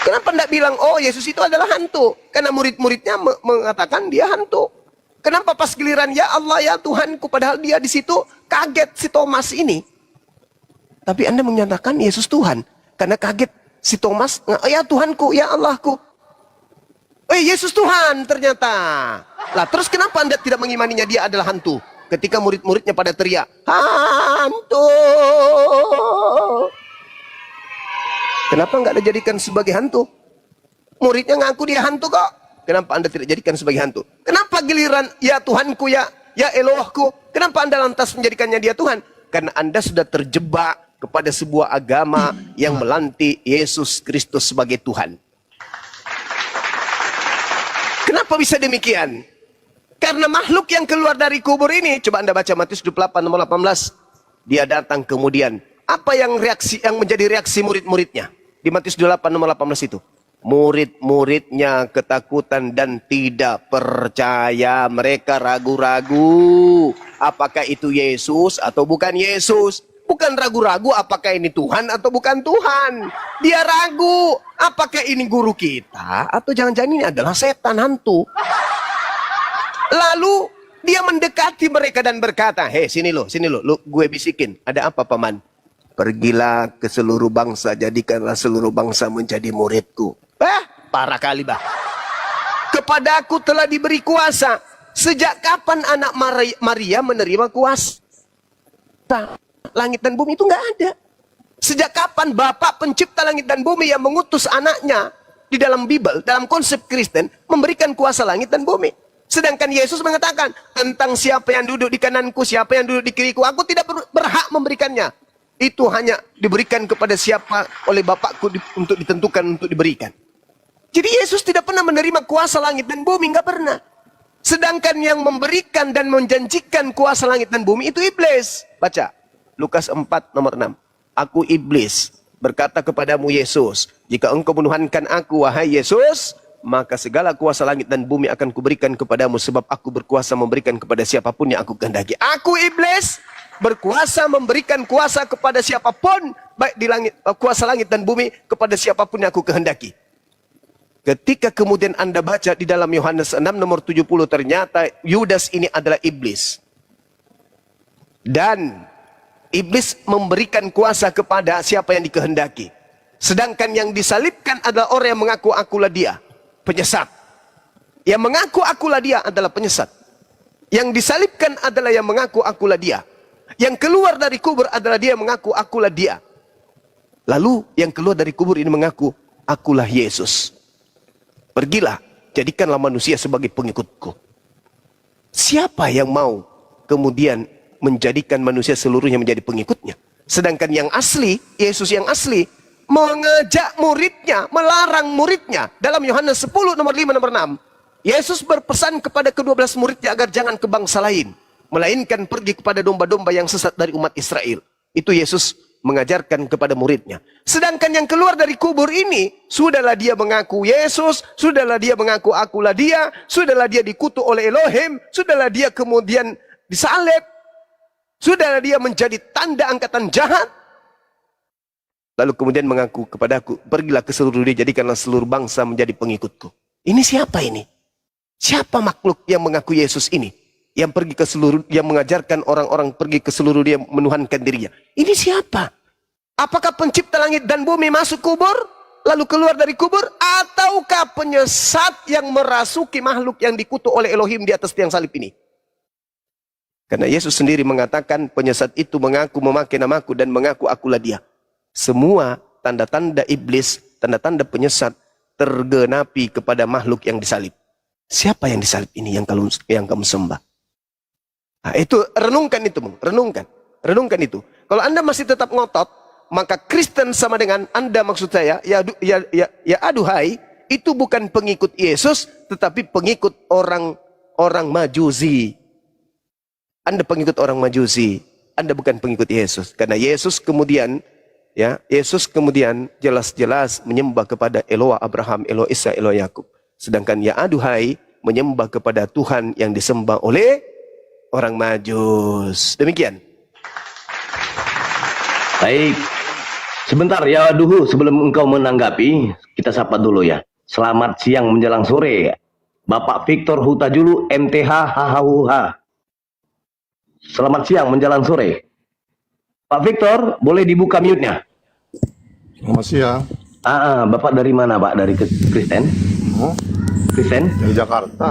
Kenapa Anda bilang, oh Yesus itu adalah hantu? Karena murid-muridnya mengatakan dia hantu. Kenapa pas giliran ya Allah ya Tuhanku, padahal dia di situ kaget si Thomas ini. Tapi Anda menyatakan Yesus Tuhan. Karena kaget si Thomas, ya Tuhanku, ya Allahku. Oh Yesus Tuhan ternyata. Lah terus kenapa Anda tidak mengimaninya dia adalah hantu? Ketika murid-muridnya pada teriak, hantu. Kenapa nggak dijadikan sebagai hantu? Muridnya ngaku dia hantu kok. Kenapa Anda tidak jadikan sebagai hantu? Kenapa giliran ya Tuhanku ya Elohku? Kenapa Anda lantas menjadikannya dia Tuhan? Karena Anda sudah terjebak kepada sebuah agama yang melantik Yesus Kristus sebagai Tuhan. Kenapa bisa demikian? Karena makhluk yang keluar dari kubur ini, coba Anda baca Matius 28 nomor 18. Dia datang kemudian, apa yang menjadi reaksi murid-muridnya? Di Matius 28 nomor 18 itu. Murid-muridnya ketakutan dan tidak percaya. Mereka ragu-ragu. Apakah itu Yesus atau bukan Yesus? Bukan ragu-ragu apakah ini Tuhan atau bukan Tuhan. Dia ragu. Apakah ini guru kita atau jangan-jangan ini adalah setan hantu. Lalu dia mendekati mereka dan berkata, hei sini lo, gue bisikin. Ada apa paman? Pergilah ke seluruh bangsa, jadikanlah seluruh bangsa menjadi muridku. Parah kali bah. Kepadaku telah diberi kuasa. Sejak kapan anak Maria menerima kuasa? Langit dan bumi itu nggak ada. Sejak kapan Bapak pencipta langit dan bumi yang mengutus anaknya di dalam Bible, dalam konsep Kristen, memberikan kuasa langit dan bumi? Sedangkan Yesus mengatakan tentang siapa yang duduk di kananku, siapa yang duduk di kiriku, aku tidak berhak memberikannya. Itu hanya diberikan kepada siapa oleh Bapakku untuk ditentukan untuk diberikan. Jadi Yesus tidak pernah menerima kuasa langit dan bumi, nggak pernah. Sedangkan yang memberikan dan menjanjikan kuasa langit dan bumi itu iblis. Baca Lukas 4 nomor 6. Aku iblis berkata kepadamu Yesus, jika engkau menuhankan aku wahai Yesus, maka segala kuasa langit dan bumi akan kuberikan kepadamu, sebab aku berkuasa memberikan kepada siapapun yang aku kehendaki. Aku iblis berkuasa memberikan kuasa kepada siapapun, baik di langit, kuasa langit dan bumi, kepada siapapun yang aku kehendaki. Ketika kemudian Anda baca di dalam Yohanes 6 nomor 70, ternyata Yudas ini adalah iblis. Dan iblis memberikan kuasa kepada siapa yang dikehendaki. Sedangkan yang disalibkan adalah orang yang mengaku akulah dia, penyesat. Yang mengaku akulah dia adalah penyesat. Yang disalibkan adalah yang mengaku akulah dia. Yang keluar dari kubur adalah dia yang mengaku akulah dia. Lalu yang keluar dari kubur ini mengaku akulah Yesus. Pergilah, jadikanlah manusia sebagai pengikutku. Siapa yang mau kemudian menjadikan manusia seluruhnya menjadi pengikutnya? Sedangkan yang asli, Yesus yang asli, mengajak muridnya, melarang muridnya. Dalam Yohanes 10 nomor 5 nomor 6. Yesus berpesan kepada ke-12 muridnya agar jangan ke bangsa lain, melainkan pergi kepada domba-domba yang sesat dari umat Israel. Itu Yesus mengajarkan kepada muridnya. Sedangkan yang keluar dari kubur ini, sudahlah dia mengaku Yesus, sudahlah dia mengaku akulah dia, sudahlah dia dikutuk oleh Elohim, sudahlah dia kemudian disalib, sudahlah dia menjadi tanda angkatan jahat. Lalu kemudian mengaku kepadaku, pergilah ke seluruh dunia, jadikanlah seluruh bangsa menjadi pengikutku. Ini siapa ini? Siapa makhluk yang mengaku Yesus ini? Yang pergi ke seluruh, yang mengajarkan orang-orang pergi ke seluruh dunia menuhankan dirinya. Ini siapa? Apakah pencipta langit dan bumi masuk kubur, lalu keluar dari kubur? Ataukah penyesat yang merasuki makhluk yang dikutuk oleh Elohim di atas tiang salib ini? Karena Yesus sendiri mengatakan penyesat itu mengaku memakai namaku dan mengaku akulah dia. Semua tanda-tanda iblis, tanda-tanda penyesat tergenapi kepada makhluk yang disalib. Siapa yang disalib ini yang kamu sembah? Nah, itu renungkan itu, renungkan itu. Kalau Anda masih tetap ngotot, maka Kristen sama dengan Anda, maksud saya, ya aduhai, itu bukan pengikut Yesus, tetapi pengikut orang Majusi. Anda pengikut orang Majusi, Anda bukan pengikut Yesus. Karena Yesus kemudian jelas-jelas menyembah kepada Eloah Abraham, Eloah Isa, Eloah Yakub. Sedangkan ya aduhai menyembah kepada Tuhan yang disembah oleh orang Majus. Demikian. Baik. Sebentar ya Duhu, sebelum engkau menanggapi, kita sapa dulu ya. Selamat siang menjelang sore. Bapak Victor Hutajulu MTH HHUH. Selamat siang menjelang sore. Pak Victor, boleh dibuka mute-nya? Selamat siang. Bapak dari mana, Pak? Dari Kristen? Kristen? Dari Jakarta.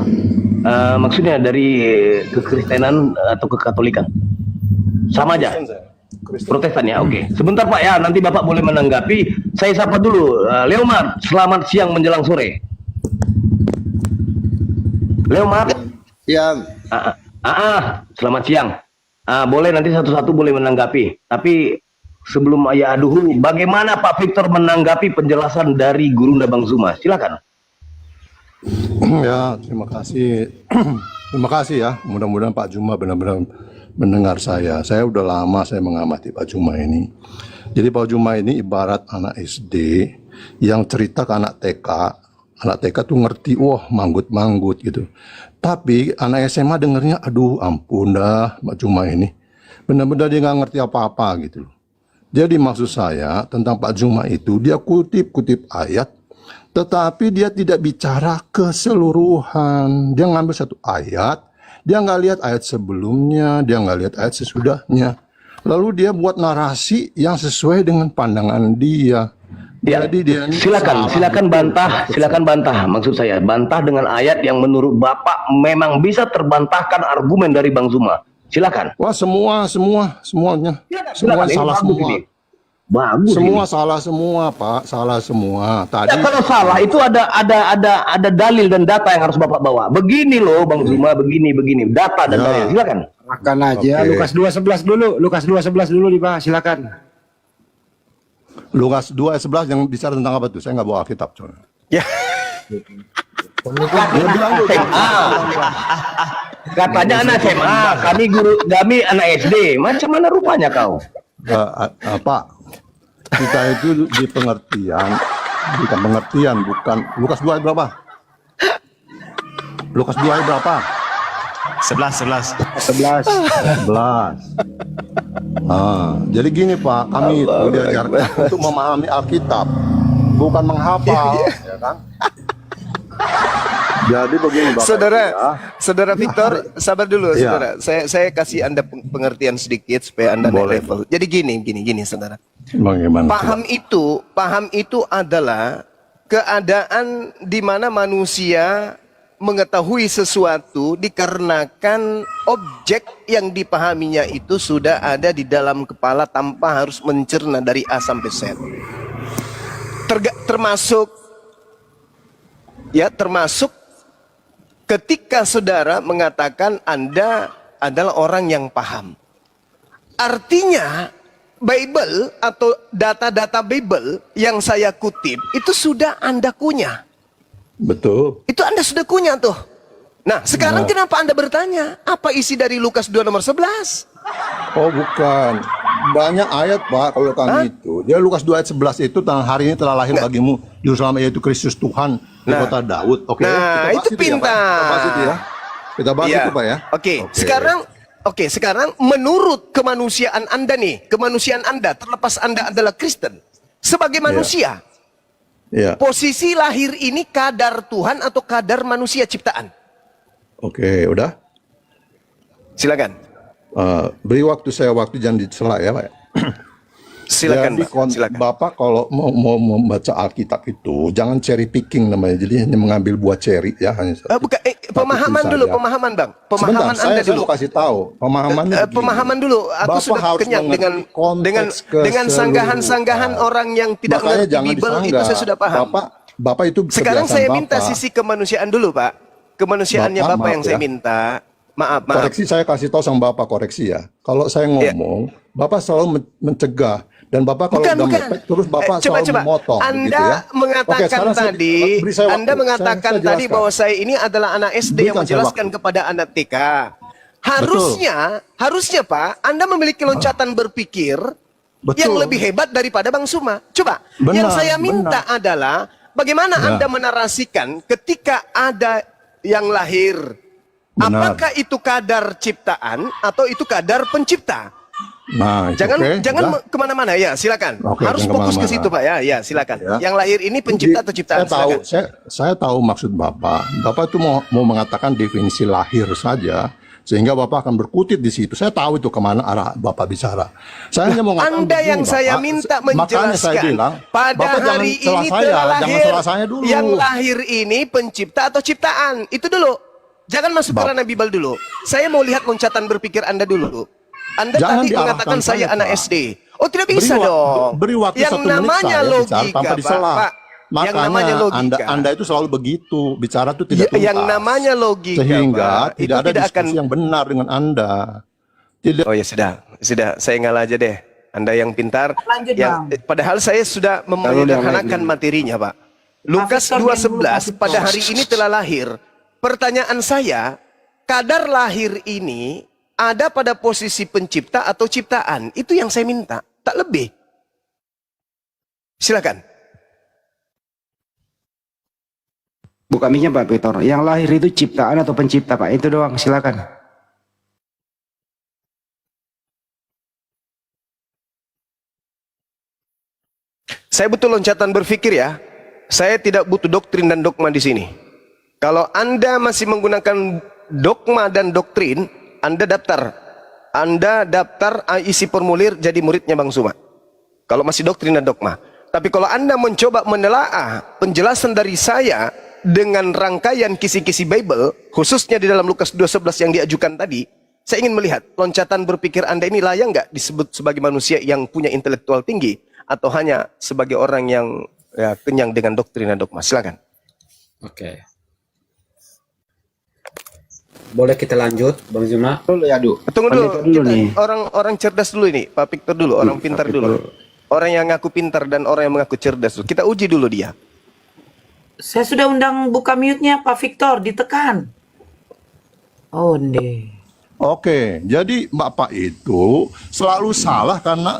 Maksudnya dari kekristenan atau kekatolikan? Sama aja? Protestan ya, oke. Sebentar Pak ya, nanti Bapak boleh menanggapi. Saya sapa dulu, Leomar, selamat siang menjelang sore. Leomar? Siang. Selamat siang. Boleh nanti satu-satu boleh menanggapi. Tapi sebelum Ayah Aduhu, bagaimana Pak Victor menanggapi penjelasan dari Gurunda Bang Zuma? Silakan. Ya, terima kasih. Terima kasih ya. Mudah-mudahan Pak Zuma benar-benar mendengar saya. Saya udah lama saya mengamati Pak Zuma ini. Jadi Pak Zuma ini ibarat anak SD yang cerita ke anak TK. Anak TK tuh ngerti, wah manggut-manggut gitu. Tapi anak SMA dengernya, aduh ampun dah Pak Zuma ini. Benar-benar dia nggak ngerti apa-apa gitu. Jadi maksud saya tentang Pak Zuma itu, dia kutip-kutip ayat, tetapi dia tidak bicara keseluruhan. Dia ngambil satu ayat, dia nggak lihat ayat sebelumnya, dia nggak lihat ayat sesudahnya. Lalu dia buat narasi yang sesuai dengan pandangan dia. Ya, silakan bantah. Maksud saya, bantah dengan ayat yang menurut Bapak memang bisa terbantahkan argumen dari Bang Zuma. Silakan. Wah, semuanya. Semua salah semua. Bagus. Semua ini salah semua, Pak. Salah semua. Tadi ya, kalau salah itu ada dalil dan data yang harus Bapak bawa. Begini loh Bang Zuma, begini. Data dan dalil. Silakan. Makan aja. Okay. Lukas 2:11 dulu. Lukas 2:11 dulu nih, Pak. Silakan. Lukas 2:11 yang bicara tentang apa tuh? Saya nggak bawa Alkitab, coba. Ya. Katanya anak SMA, kami anak SD. Macam mana rupanya kau? Pak, kita itu di pengertian, bukan. Lukas 2 ayat berapa? Lukas 2 ayat berapa? 11. 11. Jadi gini Pak, kami itu diajarkan untuk memahami Alkitab, bukan menghafal, ya kan? Jadi begini Bapak. Saudara Victor, sabar dulu, Iya. saudara. Saya kasih Anda pengertian sedikit supaya Anda naik Boleh. level. Jadi gini, saudara. Bagaimana? Paham itu adalah keadaan di mana manusia mengetahui sesuatu dikarenakan objek yang dipahaminya itu sudah ada di dalam kepala tanpa harus mencerna dari A sampai Z. Termasuk ketika saudara mengatakan Anda adalah orang yang paham. Artinya Bible atau data-data Bible yang saya kutip itu sudah Anda kunyah. Betul. Itu Anda sudah kunyah tuh. Nah, sekarang kenapa Anda bertanya? Apa isi dari Lukas 2 nomor 11? Oh bukan, banyak ayat Pak kalau kami itu. Dia Lukas 2 ayat 11 itu tentang hari ini telah lahir bagimu Juru Selamat yaitu Kristus Tuhan di kota Daud. Oke. Nah, itu pintar. Kita bahas itu ya. Kita bahas itu Pak ya. Oke. Sekarang menurut kemanusiaan Anda nih, kemanusiaan Anda terlepas Anda adalah Kristen sebagai manusia. Iya. Posisi lahir ini kadar Tuhan atau kadar manusia ciptaan? Oke, udah. Silakan. Beri waktu jangan disela ya Pak. Silakan, Jadi, silakan. Bapak kalau mau membaca Alkitab itu jangan cherry picking namanya. Jadi hanya mengambil buah cherry ya. Pemahaman dulu, pemahaman Bang. Pemahaman Sebentar, Anda saya dulu. mau kasih tahu. Pemahamannya begini. Pemahaman dulu. Aku Bapak sudah harus kenyang mengerti dengan konteks sanggahan-sanggahan orang yang tidak Makanya ngerti jangan Bible itu disanggah. saya sudah paham. Bapak itu Sekarang kebiasaan saya minta Bapak. sisi kemanusiaan dulu, Pak. Kemanusiaannya Bapak, Bapak yang maaf saya ya. minta. Maaf. Koreksi saya kasih tahu sama Bapak koreksi ya. Kalau saya ngomong, Bapak selalu mencegah dan Bapak kalau udah mepet terus Bapak selalu memotong. Anda begitu ya. mengatakan Oke, sekarang tadi, beri saya waktu. Anda mengatakan Saya tadi jelaskan. bahwa saya ini adalah anak SD yang Berikan saya menjelaskan kepada anak TK. Harusnya Pak, Anda memiliki loncatan berpikir yang lebih hebat daripada Bang Suma. Coba, yang saya minta adalah bagaimana Anda menarasikan ketika ada yang lahir. Apakah itu kadar ciptaan atau itu kadar pencipta? Nah, Jangan kemana-mana ya, silakan. Oke, Harus jangan fokus ke kemana-mana. situ Pak ya, silakan. Ya. Yang lahir ini pencipta atau ciptaan? Saya tahu maksud Bapak. Bapak itu mau mengatakan definisi lahir saja, sehingga Bapak akan berkutit di situ. Saya tahu itu kemana arah Bapak bicara. Saya hanya mau mengatakan Anda begini, yang saya Bapak. minta Makanya saya menjelaskan bilang, pada Bapak jangan hari celah ini saya, telah jangan lahir. celah saya dulu. Yang lahir ini pencipta atau ciptaan? Itu dulu. Jangan masuk ke ranah Bible dulu. Saya mau lihat loncatan berpikir Anda dulu. Anda Jangan tadi diarahkan mengatakan saya anak Pak. SD. Oh tidak bisa dong. Beri waktu yang 1 menit namanya saya bicara logika, tanpa disela. Pak. Yang namanya Makanya logika. Anda itu selalu begitu, bicara itu tidak tuntas. Yang namanya logika, Sehingga Pak, tidak itu ada tidak diskusi yang benar dengan Anda. Tidak. Oh ya sudah, saya ngalah aja deh. Anda yang pintar. Lanjut, Padahal saya sudah menyederhanakan materinya, Pak. Lukas 2:11 pada hari ini telah lahir. Pertanyaan saya, kadar lahir ini ada pada posisi pencipta atau ciptaan? Itu yang saya minta, tak lebih. Silakan. Buka mic-nya Pak Victor. Yang lahir itu ciptaan atau pencipta Pak? Itu doang, silakan. Saya butuh loncatan berpikir ya. Saya tidak butuh doktrin dan dogma di sini. Kalau Anda masih menggunakan dogma dan doktrin, Anda daftar isi formulir jadi muridnya Bang Suma. Kalau masih doktrin dan dogma. Tapi kalau Anda mencoba menelaah penjelasan dari saya dengan rangkaian kisi-kisi Bible, khususnya di dalam Lukas 2:11 yang diajukan tadi, saya ingin melihat loncatan berpikir Anda ini layak nggak disebut sebagai manusia yang punya intelektual tinggi atau hanya sebagai orang yang kenyang dengan doktrin dan dogma. Silakan. Oke. Boleh kita lanjut, Bang Zuma? Dulu ya, Du. Tunggu dulu, nih. orang cerdas dulu ini, Pak Victor dulu, orang pintar dulu. Orang yang ngaku pintar dan orang yang mengaku cerdas dulu. Kita uji dulu dia. Saya sudah undang buka mute-nya Pak Victor, ditekan. Oh, deh. Oke, jadi Bapak itu selalu salah karena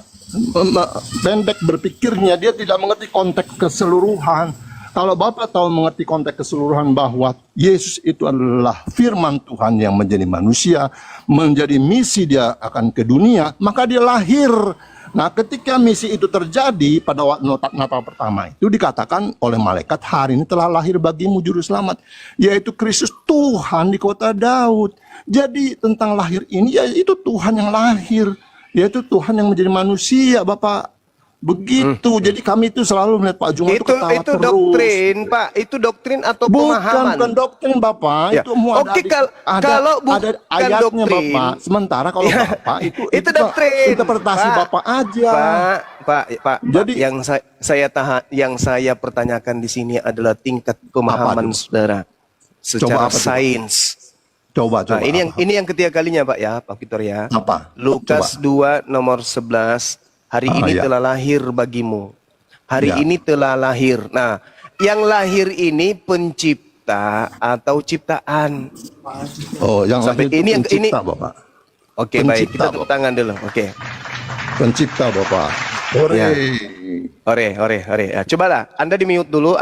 pendek berpikirnya, dia tidak mengerti konteks keseluruhan. Kalau Bapak tahu mengerti konteks keseluruhan bahwa Yesus itu adalah firman Tuhan yang menjadi manusia, menjadi misi dia akan ke dunia, maka dia lahir. Nah, ketika misi itu terjadi pada waktu Natal pertama itu dikatakan oleh malaikat, hari ini telah lahir bagimu juru selamat, yaitu Kristus Tuhan di kota Daud. Jadi tentang lahir ini, ya itu Tuhan yang lahir, yaitu Tuhan yang menjadi manusia, Bapak. Begitu. Jadi kami itu selalu melihat Pak Juma itu ketawa itu terus. doktrin, Pak. Itu doktrin atau pemahaman? Bukan doktrin, Bapak. Ya. Itu semua Oke, ada, kalau ada ayatnya, doktrin, Bapak. Sementara kalau Bapak itu doktrin. interpretasi Pak, Bapak aja. Pak. Jadi yang saya pertanyakan di sini adalah tingkat pemahaman saudara secara sains. Coba. Nah, ini yang ketiga kalinya, Pak ya, Pak Victor ya. Apa? Lukas 2 nomor 11. Hari ini telah lahir bagimu. Hari ini telah lahir. Nah, yang lahir ini pencipta atau ciptaan? Oh, yang sampai lahir ini pencipta, Bapak. Oke, baik. Kita tepuk tangan dulu. Oke. Pencipta, Bapak. Ore. Ya, cobalah. Anda di mute dulu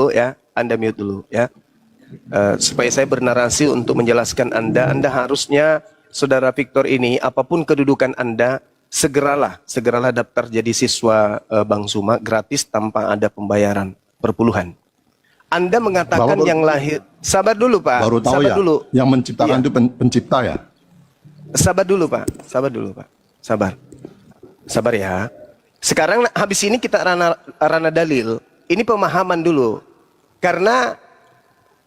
ya. Anda mute dulu ya. Supaya saya bernarasi untuk menjelaskan Anda harusnya Saudara Victor ini, apapun kedudukan Anda, segeralah daftar jadi siswa Bang Zuma gratis tanpa ada pembayaran perpuluhan. Anda mengatakan yang lahir, sabar dulu Pak. Baru tahu sabar ya, dulu. yang menciptakan itu pencipta ya. Sabar dulu Pak. Sabar ya. Sekarang habis ini kita rana dalil. Ini pemahaman dulu. Karena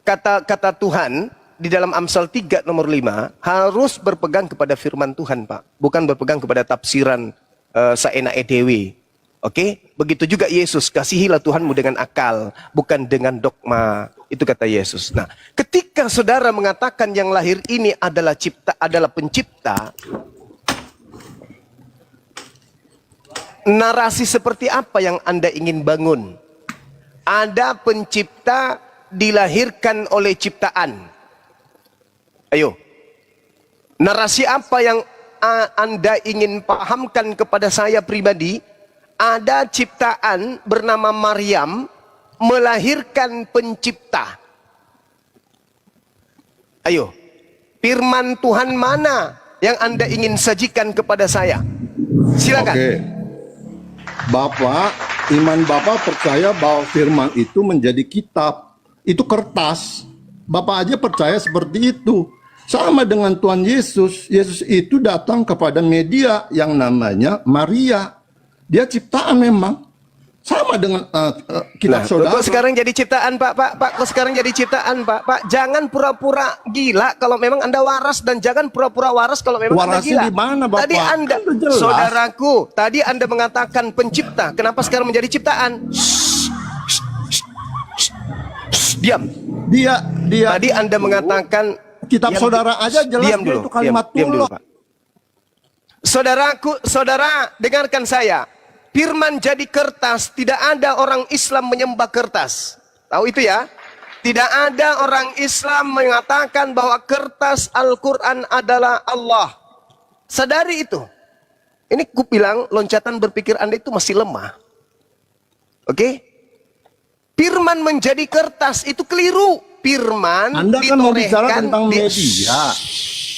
kata Tuhan di dalam Amsal 3 nomor 5 harus berpegang kepada firman Tuhan, Pak. Bukan berpegang kepada tafsiran saenake dewe. Oke? Begitu juga Yesus, kasihilah Tuhanmu dengan akal, bukan dengan dogma. Itu kata Yesus. Nah, ketika saudara mengatakan yang lahir ini adalah pencipta, narasi seperti apa yang Anda ingin bangun? Ada pencipta dilahirkan oleh ciptaan. Ayo, narasi apa yang Anda ingin pahamkan kepada saya pribadi? Ada ciptaan bernama Maryam melahirkan pencipta. Ayo, firman Tuhan mana yang Anda ingin sajikan kepada saya? Silakan. Oke. Bapak, iman Bapak percaya bahwa firman itu menjadi kitab. Itu kertas. Bapak aja percaya seperti itu. Sama dengan Tuhan Yesus. Yesus itu datang kepada media yang namanya Maria. Dia ciptaan memang. Sama dengan kitab saudara. Kok sekarang jadi ciptaan, Pak? Kok sekarang jadi ciptaan, Pak? Jangan pura-pura gila kalau memang Anda waras, dan jangan pura-pura waras kalau memang Anda gila. Di mana, Bapak? Tadi Anda, saudaraku, tadi Anda mengatakan pencipta. Kenapa sekarang menjadi ciptaan? Diam. Tadi Anda mengatakan kitab saudara aja jelas diam dulu, itu kalimat diam dulu, Pak. Saudara, dengarkan saya. Firman jadi kertas, tidak ada orang Islam menyembah kertas. Tahu itu ya? Tidak ada orang Islam mengatakan bahwa kertas Al-Quran adalah Allah. Sadari itu. Ini ku bilang loncatan berpikir Anda itu masih lemah. Oke? Firman menjadi kertas itu keliru. Firman Anda kan mau bicara tentang media.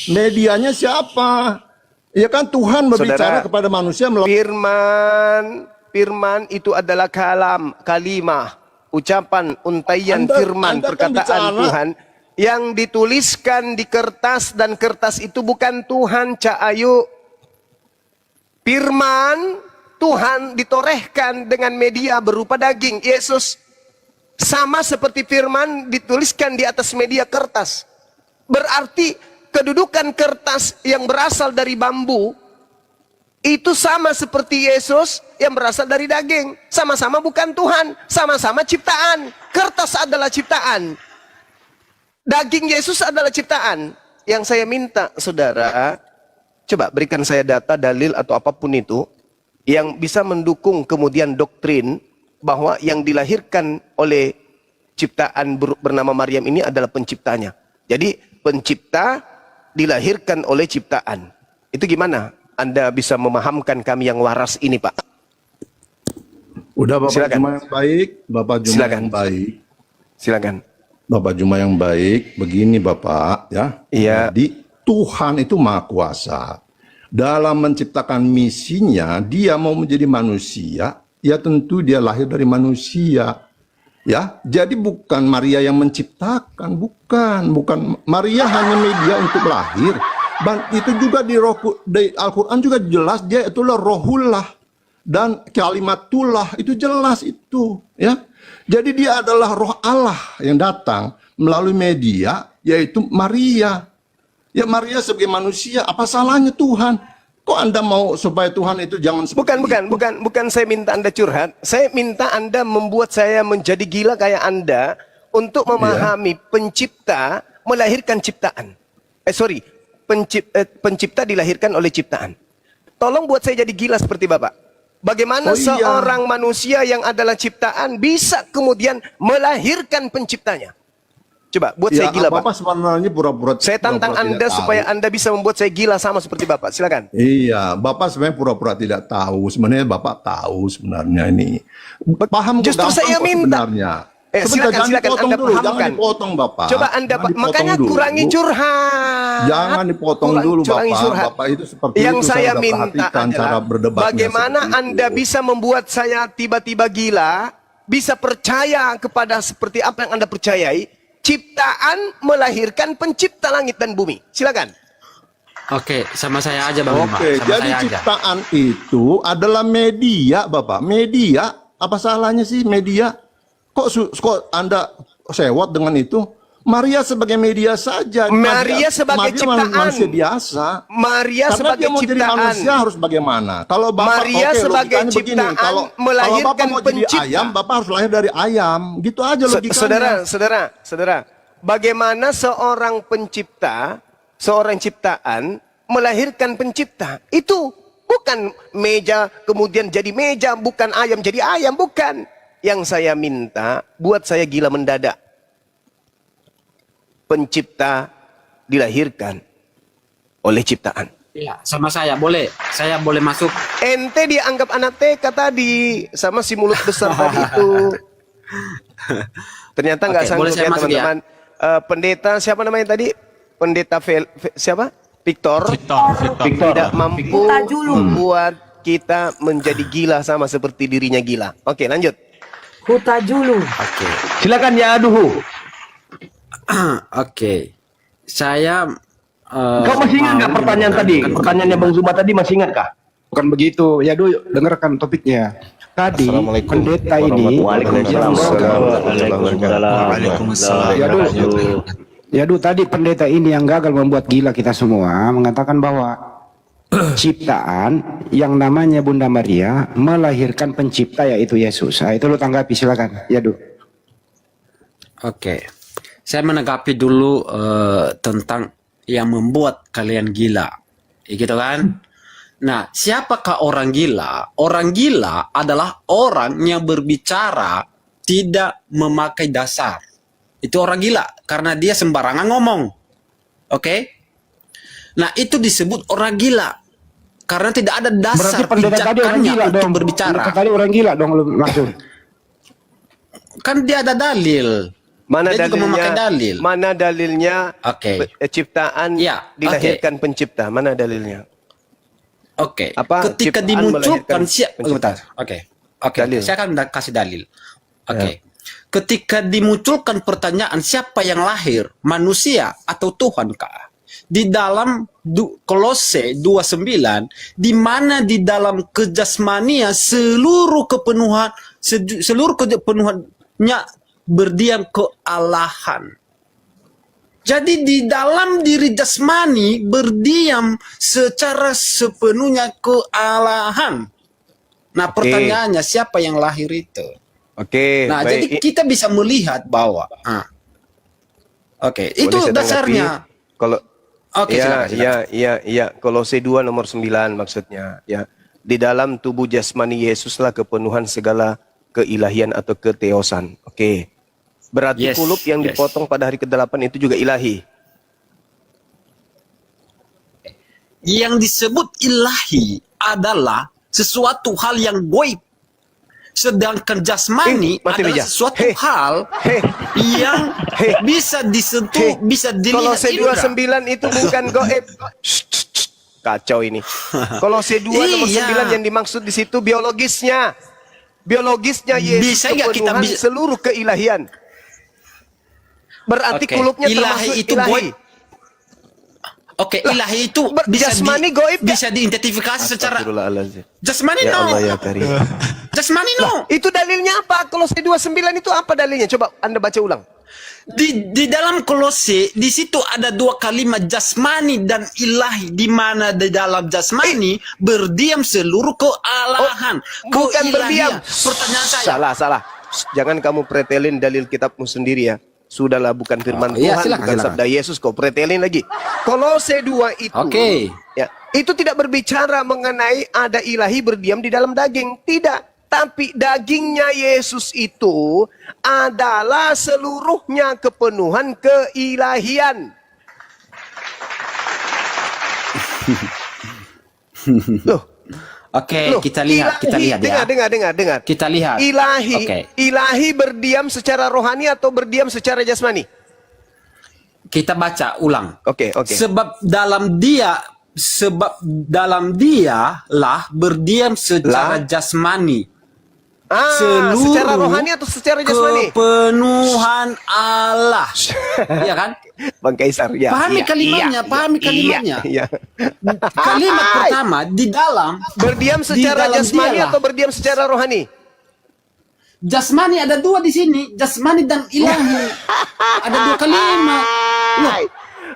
Medianya siapa? Ya kan Tuhan berbicara kepada manusia melalui firman itu adalah kalimah, ucapan, untaian firman, perkataan Tuhan yang dituliskan di kertas, dan kertas itu bukan Tuhan, Cak Ayu. Firman Tuhan ditorehkan dengan media berupa daging, Yesus. Sama seperti firman dituliskan di atas media kertas. Berarti kedudukan kertas yang berasal dari bambu itu sama seperti Yesus yang berasal dari daging. Sama-sama bukan Tuhan, sama-sama ciptaan. Kertas adalah ciptaan, daging Yesus adalah ciptaan. Yang saya minta saudara, coba berikan saya data, dalil atau apapun itu yang bisa mendukung kemudian doktrin bahwa yang dilahirkan oleh ciptaan bernama Maryam ini adalah penciptanya. Jadi pencipta dilahirkan oleh ciptaan. Itu gimana Anda bisa memahamkan kami yang waras ini, Pak? Udah Bapak Silakan. Juma yang baik, Bapak Juma Silakan. yang baik. Silakan. Bapak Juma yang baik, begini Bapak ya. Iya. Jadi Tuhan itu Maha Kuasa. Dalam menciptakan misinya, dia mau menjadi manusia, ya tentu dia lahir dari manusia. Ya, jadi bukan Maria yang menciptakan, bukan Maria hanya media untuk lahir. Dan itu juga di Al-Quran juga jelas dia itulah rohullah dan kalimatullah, itu jelas itu, ya. Jadi dia adalah roh Allah yang datang melalui media, yaitu Maria. Ya Maria sebagai manusia, apa salahnya Tuhan? Kok Anda mau supaya Tuhan itu jangan seperti Bukan saya minta Anda curhat. Saya minta Anda membuat saya menjadi gila kayak Anda untuk memahami pencipta melahirkan ciptaan. Pencipta dilahirkan oleh ciptaan. Tolong buat saya jadi gila seperti Bapak. Bagaimana seorang manusia yang adalah ciptaan bisa kemudian melahirkan penciptanya? Coba buat saya gila, Pak. Bapak sebenarnya pura-pura. Saya tantang Anda supaya Anda bisa membuat saya gila sama seperti Bapak. Silakan. Iya, Bapak sebenarnya pura-pura tidak tahu. Sebenarnya Bapak tahu sebenarnya ini. Paham Justru gampang saya kok minta. Sebenarnya. Silakan Jangan dipotong Anda dulu, pahamkan. jangan dipotong Bapak. Coba Anda, Jangan dipotong makanya dulu. kurangi curhat. Jangan dipotong dulu Kurangi Bapak. curhat. Bapak itu seperti yang itu saya udah minta perhatikan cara adalah berdebatnya bagaimana seperti Anda itu. bisa membuat saya tiba-tiba gila, bisa percaya kepada seperti apa yang Anda percayai. Ciptaan melahirkan pencipta langit dan bumi. Silakan. Oke, sama saya aja Bang Juma. Oke, Sama jadi saya aja. ciptaan itu adalah media, Bapak. Media, apa salahnya sih media? Kok Anda sewot dengan itu? Maria sebagai media saja. Maria sebagai ciptaan. Manusia biasa. Maria Karena sebagai dia mau jadi ciptaan. manusia harus bagaimana? Kalau Bapak Maria sebagai logikanya begini, ciptaan kalau melahirkan Bapak mau jadi pencipta. ayam, Bapak harus lahir dari ayam. Gitu aja logikanya. Saudara, bagaimana seorang pencipta, seorang ciptaan melahirkan pencipta? Itu bukan meja kemudian jadi meja, bukan ayam jadi ayam, bukan. Yang saya minta buat saya gila mendadak. Pencipta dilahirkan oleh ciptaan. Iya, sama saya boleh. Saya boleh masuk. Ente dianggap anak TK tadi sama si mulut besar tadi itu. Ternyata nggak Oke, sanggup boleh saya ya masuk, teman-teman. Pendeta siapa namanya tadi? Pendeta siapa? Victor. Tidak mampu membuat kita menjadi gila sama seperti dirinya gila. Oke, lanjut. Hutajulu. Oke. Silakan ya Duhu. Oke. Saya Kau masih ingat nggak pertanyaan tadi? Pertanyaannya Bang Zuma tadi masih ingat kah? Bukan begitu. Ya Du, dengarkan topiknya. Tadi pendeta ini Ya Du, tadi pendeta ini yang gagal membuat gila kita semua mengatakan bahwa ciptaan yang namanya Bunda Maria melahirkan pencipta yaitu Yesus. Nah, itu lu tanggapi silakan. Ya Du. Oke. Saya menanggapi dulu tentang yang membuat kalian gila. Ya, gitu kan? Nah, siapakah orang gila? Orang gila adalah orang yang berbicara tidak memakai dasar. Itu orang gila karena dia sembarangan ngomong. Oke? Nah, itu disebut orang gila karena tidak ada dasar Berarti pendeta tadi orang gila untuk dong. berbicara. Pendeta tadi orang gila dong lu maksud. Kan dia ada dalil. Mana Dia juga memakai dalilnya? dalil. Mana dalilnya? Oke. Ciptaan Ya, dilahirkan pencipta. Mana dalilnya? Oke. Apa? Ketika Ciptaan dimunculkan melahirkan pencipta. Oke. Dalil. Saya akan kasih dalil. Oke. Ketika dimunculkan pertanyaan siapa yang lahir, manusia atau Tuhan kah? Di dalam Kolose 29, di mana di dalam kejasmania seluruh kepenuhannya berdiam kealahan. Jadi di dalam diri jasmani berdiam secara sepenuhnya kealahan. Nah, pertanyaannya siapa yang lahir itu? Oke. Nah, baik. jadi kita bisa melihat bahwa Boleh itu saya dasarnya. tanggapi? Kalau Oke, silakan. ya. Kolose 2 nomor 9 maksudnya. Ya. Di dalam tubuh jasmani Yesuslah kepenuhan segala keilahian atau keteosan. Oke. Berarti Yes, kulup yang yes. dipotong pada hari ke-8 itu juga ilahi. Yang disebut ilahi adalah sesuatu hal yang goib. Sedangkan jasmani adalah sesuatu hal yang bisa disentuh, bisa dilihat Kolose indra. 2:9 itu bukan goib. Kacau ini. Kolose 2:9 yang dimaksud di situ biologisnya. Biologisnya Yesus Bisa nggak kita kepenuhan seluruh keilahian. Berarti Oke, kulupnya ilahi termasuk itu ilahi. goib. Oke, ilahi itu jasmani goib bisa diidentifikasi secara Astagfirullahaladzim. jasmani Ya no. Allah ya Karim. Jasmani no. Itu dalilnya apa? Kolose 2:9 itu apa dalilnya? Coba Anda baca ulang. Di dalam Kolose di situ ada dua kalimat jasmani dan ilahi, di mana di dalam jasmani berdiam seluruh kealahan, Bukan berdiam. keilahian. Pertanyaan saya. Salah. Jangan kamu pretelin dalil kitabmu sendiri ya. Sudahlah, bukan firman iya, Tuhan, silakan, bukan silakan. sabda Yesus, kau pretelin lagi. Kolose 2 itu, ya, itu tidak berbicara mengenai ada ilahi berdiam di dalam daging. Tidak. Tapi dagingnya Yesus itu adalah seluruhnya kepenuhan keilahian. Loh. Oke, kita lihat ya. Dengar. Kita lihat. Ilahi, Oke. ilahi berdiam secara rohani atau berdiam secara jasmani? Kita baca ulang. Oke. Sebab dalam dia lah berdiam secara jasmani. Secara rohani atau secara jasmani? Kepenuhan Allah. Iya kan? Bang Kaisar, ya. Pahami kalimatnya. Iya. Kalimat pertama di dalam berdiam secara dalam jasmani dialah. atau berdiam secara rohani? Jasmani ada dua di sini, jasmani dan ilahi. Ada dua kalimat. Loh,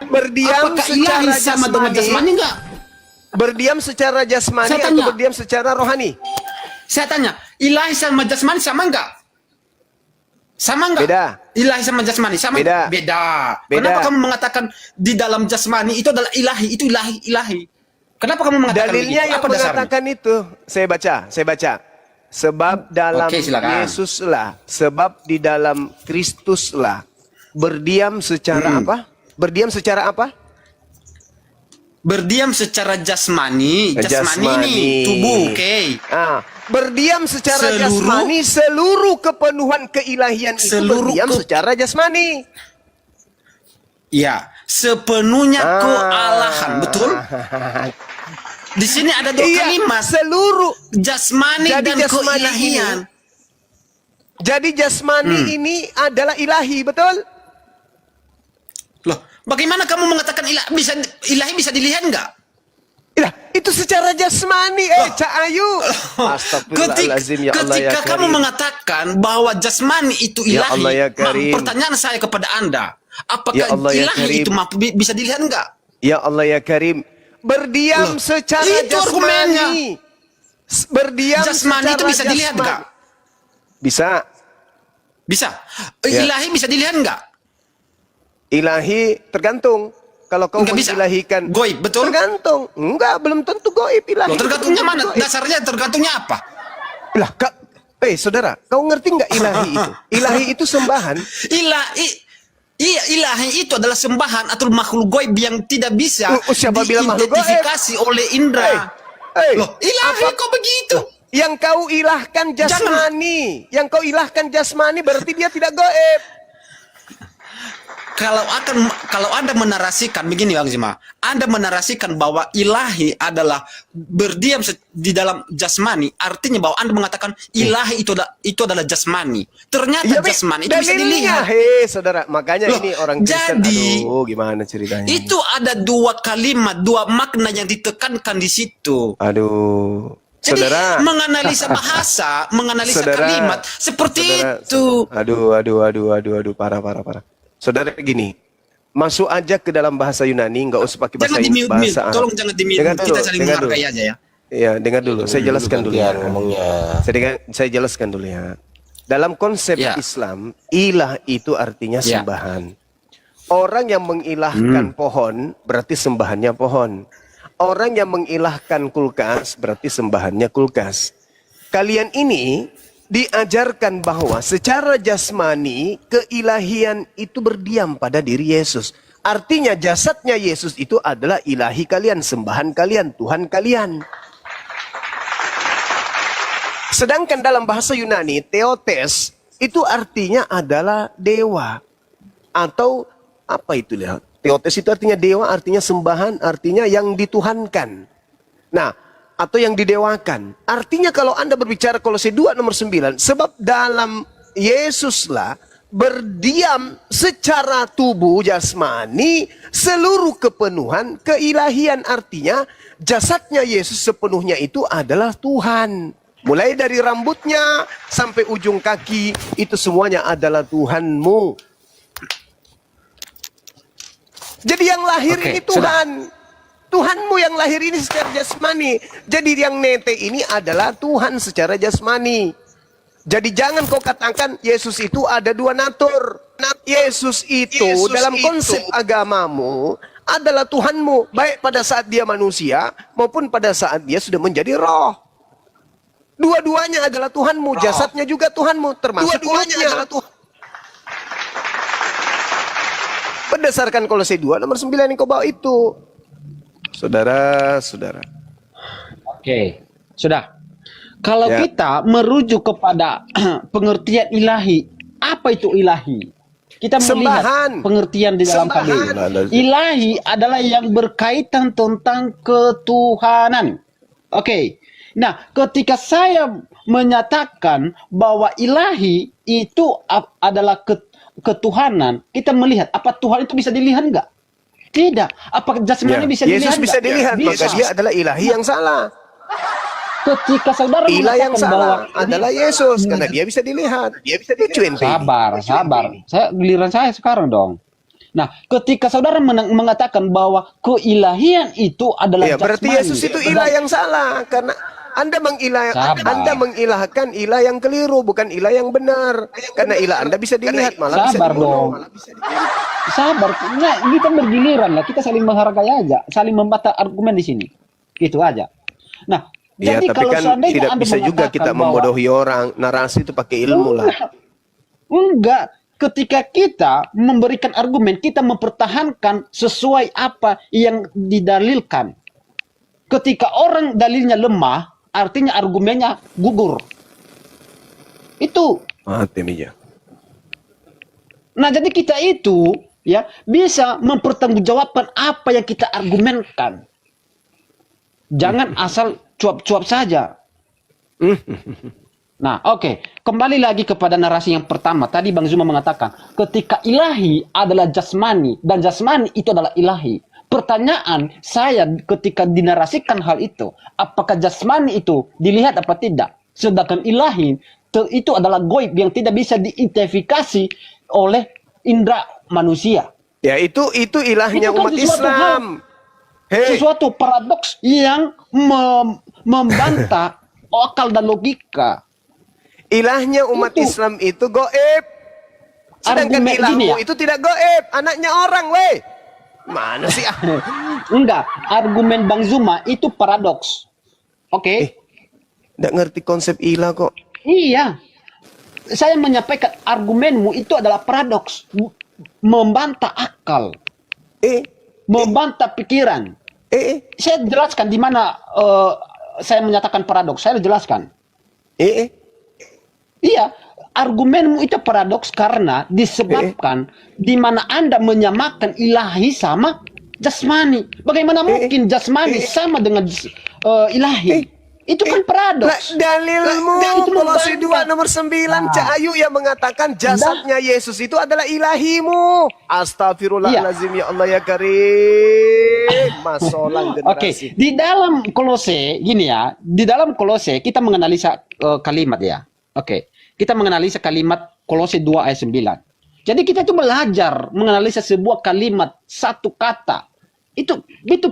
berdiam apakah secara ilahi sama dengan jasmani enggak? Berdiam secara jasmani Saya atau tanya. berdiam secara rohani? Saya tanya, ilahi sama jasmani sama enggak? Sama enggak? Beda. Ilahi sama jasmani sama Beda. Beda. Beda. Kenapa kamu mengatakan di dalam jasmani itu adalah ilahi, itu ilahi. Kenapa kamu mengatakan Dalilnya begitu? yang Apa dasarnya? mengatakan itu, saya baca. Sebab dalam Oke, silakan. Yesuslah, sebab di dalam Kristuslah berdiam secara apa? Berdiam secara apa? Berdiam secara jasmani ini tubuh, oke. Berdiam secara Seluruh- jasmani seluruh kepenuhan keilahian itu berdiam secara jasmani. Ya, sepenuhnya kealahan, betul? Di sini ada dua kalimat. Seluruh jasmani Jadi dan jasmani keilahian. Jadi jasmani ini adalah ilahi, betul? Loh, bagaimana kamu mengatakan ilahi bisa dilihat enggak? Ya, itu secara jasmani, Cak Ayu. Astagfirullahaladzim, ya Allah ya Ketika kamu Karim. mengatakan bahwa jasmani itu Ya ilahi, Allah ya Karim. pertanyaan saya kepada Anda, apakah Ya Allah ya ilahi Karim. itu bisa dilihat enggak? Ya Allah ya Karim. Berdiam secara itu argumennya. jasmani. Berdiam Jasmani itu secara bisa dilihat jasmani. enggak? Bisa. Ya. Ilahi bisa dilihat enggak? Ilahi tergantung. Kalau kau Enggak bisa. mengilahikan Goib, betul? Tergantung. Enggak, belum tentu goib ilahi. Loh, tergantungnya Belum mana? tentu goib. Dasarnya tergantungnya apa? Lah, saudara, kau ngerti nggak ilahi itu? Ilahi itu sembahan. Ilahi itu adalah sembahan atau makhluk goib yang tidak bisa Siapa bilang makhluk goib? diidentifikasi oleh indra. Loh, ilahi kok begitu? Yang kau ilahkan jasmani. Yang kau ilahkan jasmani berarti dia tidak goib. Kalau Anda menarasikan begini Bang Zima, Anda menarasikan bahwa ilahi adalah berdiam di dalam jasmani, artinya bahwa Anda mengatakan ilahi itu adalah jasmani. Ternyata jasmani itu bisa dilihat. Saudara, makanya Loh, ini orang Kristen. jadi, Aduh, gimana ceritanya? Itu ada dua kalimat, dua makna yang ditekankan di situ. Aduh. Jadi Saudara, menganalisa bahasa, menganalisa kalimat seperti itu. Aduh, parah. Saudara gini, masuk aja ke dalam bahasa Yunani, nggak usah pakai bahasa bahasa Arab. Tolong jangan di-mute. Kita saling menghargai aja ya. Iya, dengar dulu. Saya jelaskan dulu ya. Saya jelaskan dulu ya. Dalam konsep Islam, ilah itu artinya sembahan. Orang yang mengilahkan pohon berarti sembahannya pohon. Orang yang mengilahkan kulkas berarti sembahannya kulkas. Kalian ini diajarkan bahwa secara jasmani keilahian itu berdiam pada diri Yesus. Artinya jasadnya Yesus itu adalah ilahi kalian, sembahan kalian, Tuhan kalian. Sedangkan dalam bahasa Yunani, theotes itu artinya adalah dewa. Atau apa itu lihat? Theotes itu artinya dewa, artinya sembahan, artinya yang dituhankan. Nah, atau yang didewakan. Artinya kalau Anda berbicara Kolose 2 nomor 9, sebab dalam Yesuslah berdiam secara tubuh jasmani seluruh kepenuhan keilahian. Artinya jasadnya Yesus sepenuhnya itu adalah Tuhan. Mulai dari rambutnya sampai ujung kaki, itu semuanya adalah Tuhanmu. Jadi yang lahir ini Tuhan. Tuhanmu yang lahir ini secara jasmani. Jadi yang nete ini adalah Tuhan secara jasmani. Jadi jangan kau katakan Yesus itu ada dua natur. Yesus itu dalam konsep agamamu adalah Tuhanmu. Baik pada saat dia manusia maupun pada saat dia sudah menjadi roh. Dua-duanya adalah Tuhanmu. Jasadnya juga Tuhanmu. Termasuk dua-duanya adalah Tuhan. Berdasarkan Kolose 2 nomor 9 yang kau bawa itu. Saudara-saudara. Oke, sudah. Kalau kita merujuk kepada pengertian ilahi, apa itu ilahi? Kita melihat pengertian di dalam KBB. Ilahi adalah yang berkaitan tentang ketuhanan. Oke. Nah, ketika saya menyatakan bahwa ilahi itu adalah ketuhanan, kita melihat apa Tuhan itu bisa dilihat enggak? Tidak. Apa jasmani bisa dilihat? Yesus bisa dilihat, maka dia adalah ilahi yang salah. Ketika saudara ilah yang salah bahwa adalah Yesus, karena dia bisa dilihat. Dia bisa dilihat. Sabar. Saya giliran saya sekarang dong. Nah, ketika saudara mengatakan bahwa keilahian itu adalah jasmani, berarti Yesus itu ilah yang salah, karena Anda mengilahkan ilah yang keliru, bukan ilah yang benar. Karena ilah Anda bisa dilihat, malah bisa dibunuh. Sabar. Nah, kita bergiliran lah. Kita saling menghargai aja, saling membantah argumen di sini. Itu aja. Nah, ya, jadi tapi kalau kan tidak Anda bisa juga kita membodohi orang. Narasi itu pakai ilmu lah. Enggak. Ketika kita memberikan argumen, kita mempertahankan sesuai apa yang didalilkan. Ketika orang dalilnya lemah, artinya argumennya gugur. Itu. Mati meja. Nah, jadi kita itu ya bisa mempertanggungjawabkan apa yang kita argumenkan. Jangan asal cuap-cuap saja. Nah, oke. Kembali lagi kepada narasi yang pertama. Tadi Bang Zuma mengatakan, ketika ilahi adalah jasmani dan jasmani itu adalah ilahi. Pertanyaan saya ketika dinarasikan hal itu, apakah jasmani itu dilihat apa tidak? Sedangkan ilahi itu adalah goib yang tidak bisa diidentifikasi oleh indera manusia. Ya, itu ilahnya itu kan umat Islam. Sesuatu paradoks yang membantah akal dan logika. Ilahnya umat Islam itu goib. Sedangkan ilahmu itu tidak goib. Anaknya orang, weh. Mana sih? Enggak. Argumen Bang Zuma itu paradoks. Oke? Nggak ngerti konsep ilah kok. Iya. Saya menyampaikan argumenmu itu adalah paradoks. Membantah akal. Membantah pikiran. Saya jelaskan di mana saya menyatakan paradoks. Saya jelaskan. Iya, argumenmu itu paradoks karena disebabkan di mana Anda menyamakan ilahi sama jasmani. Bagaimana mungkin jasmani sama dengan ilahi? Itu kan paradoks. Dalilmu Kolose 2 nomor 9 Cak Ayu yang mengatakan jasadnya Yesus itu adalah ilahimu. Astagfirullahalazim, ya Allah ya Karim. Masolang generasi. Di dalam Kolose gini ya, di dalam Kolose kita menganalisa kalimat ya. Kita menganalisa kalimat Kolose 2 ayat 9. Jadi kita itu belajar menganalisa sebuah kalimat, satu kata. Itu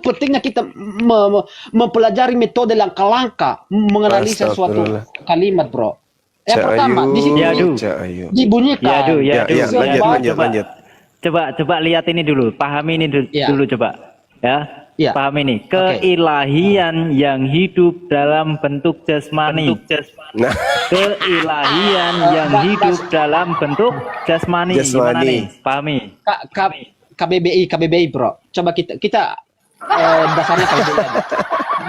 pentingnya kita mempelajari metode langkah-langkah menganalisa suatu kalimat, bro. Yang pertama di sini dibunyikan. Lanjut. Coba lihat ini dulu, pahami ini dulu coba. Ya. Pahami ini. Keilahian yang hidup dalam bentuk jasmani. Keilahian yang hidup dalam bentuk jasmani. Gimana nih? Pahami? KBBI bro. Coba kita dasarnya KBBI aja.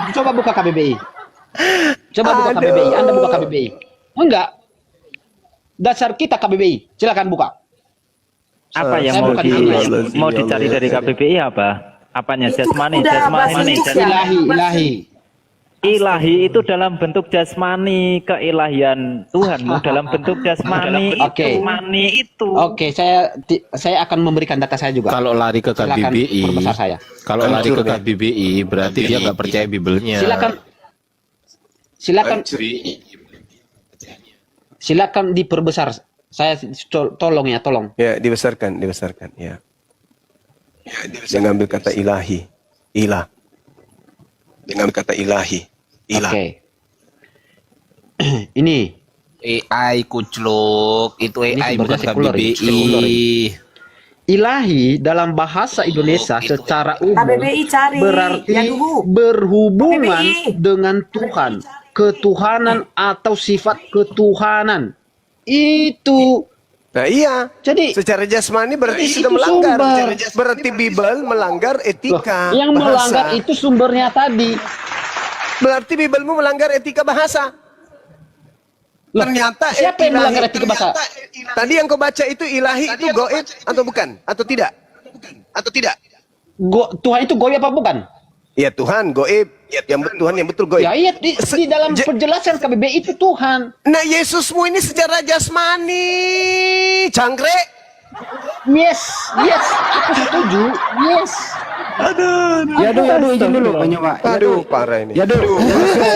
Coba buka KBBI. Coba buka KBBI, Anda buka KBBI. Enggak. Dasar kita KBBI. Silakan buka. Apa yang mau dicari dari KBBI apa? Apanya? Jasmani, Ilahi. Ilahi itu dalam bentuk jasmani, keilahian Tuhanmu dalam bentuk jasmani. Oke. Oke, saya akan memberikan data saya juga. Kalau lari ke KBBI, perbesar saya. Kalau lari ke KBBI berarti dia nggak percaya Bibelnya. Silakan diperbesar. Saya tolong. Ya, dibesarkan ya. Dia ngambil kata ilahi, ilah. Dia ngambil kata ilahi. Oke. Ini AI kucluk, itu AI bukan sekuler, KBBI. Ilahi dalam bahasa Indonesia secara umum KBBI cari. berarti berhubungan dengan Tuhan, ketuhanan atau sifat ketuhanan. Itu. Nah iya, jadi secara jasmani berarti sudah itu melanggar. sumber. Berarti Bible melanggar etika Loh, yang bahasa. melanggar itu sumbernya tadi. Berarti Bibelmu melanggar etika bahasa. Loh, ternyata siapa yang melanggar etika bahasa? Tadi yang kau baca itu ilahi itu goib atau bukan? Atau tidak? Tuhan itu goib apa bukan? Ya Tuhan goib. Tuhan yang betul goib. Ya iya di dalam penjelasan KBBI itu Tuhan. Nah Yesusmu ini secara jasmani, jangkrik. Yes, aku setuju. Yes. Aduh, izin dulu Banyuma. Aduh, parah ini.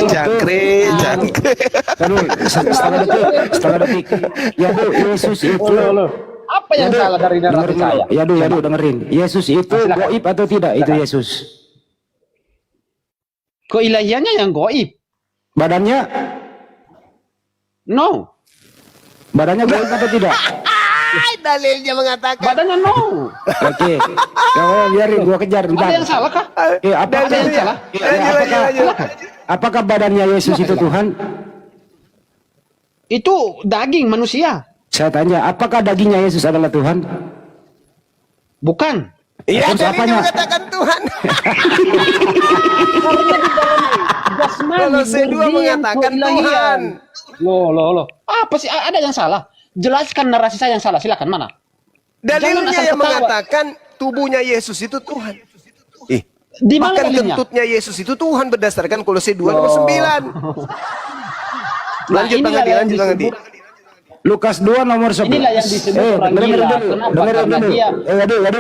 Jangkrik. Aduh, setengah detik. Yesus itu. Apa yang salah dari narasi saya? Yadu, dengerin. Yesus itu goib atau tidak? Itu Yesus. Keilahiannya yang goib. Badannya? No. Badannya goib atau tidak? Dalilnya mengatakan. Badannya no. Oke. Biarin gua kejar. Ada yang salah kah? Ada yang salah? Apakah badannya Yesus itu Tuhan? Itu daging manusia. Saya tanya, apakah dagingnya Yesus adalah Tuhan? Bukan. Iya, dalilnya mengatakan Tuhan. Kalau C2 mengatakan Tuhan. Loh. Apa sih? Ada yang salah? Jelaskan narasi saya yang salah. Silakan, mana? Dalilnya yang mengatakan tubuhnya Yesus itu Tuhan. Di mana bahkan dalilnya? kentutnya Yesus itu Tuhan berdasarkan Kolose 2:9. Lanjut Bang Adi. Lukas 2 nomor 11. Inilah yang disebut orang gila. Kenapa? Karena dia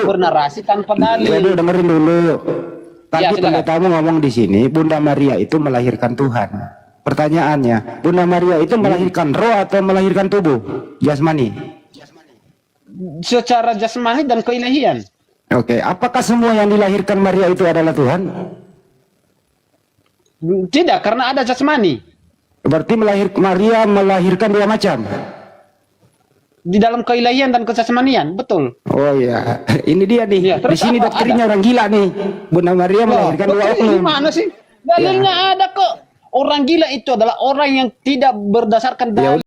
bernarasi tanpa dalil. Dengerin dulu. Tadi Ya, silakan. pendetamu ngomong di sini, Bunda Maria itu melahirkan Tuhan. Pertanyaannya, Bunda Maria itu melahirkan roh atau melahirkan tubuh? Jasmani. Secara jasmani dan keilahian. Oke, apakah semua yang dilahirkan Maria itu adalah Tuhan? Tidak, karena ada jasmani. Berarti Maria melahirkan dua macam. Di dalam keilahian dan kesasmanian, betul. Oh iya, ini dia nih. Ya, Di sini terus apa? doktrinnya orang gila nih. Bunda Maria melahirkan dua oknum. Gimana sih? Dalilnya ada kok. Orang gila itu adalah orang yang tidak berdasarkan dalil.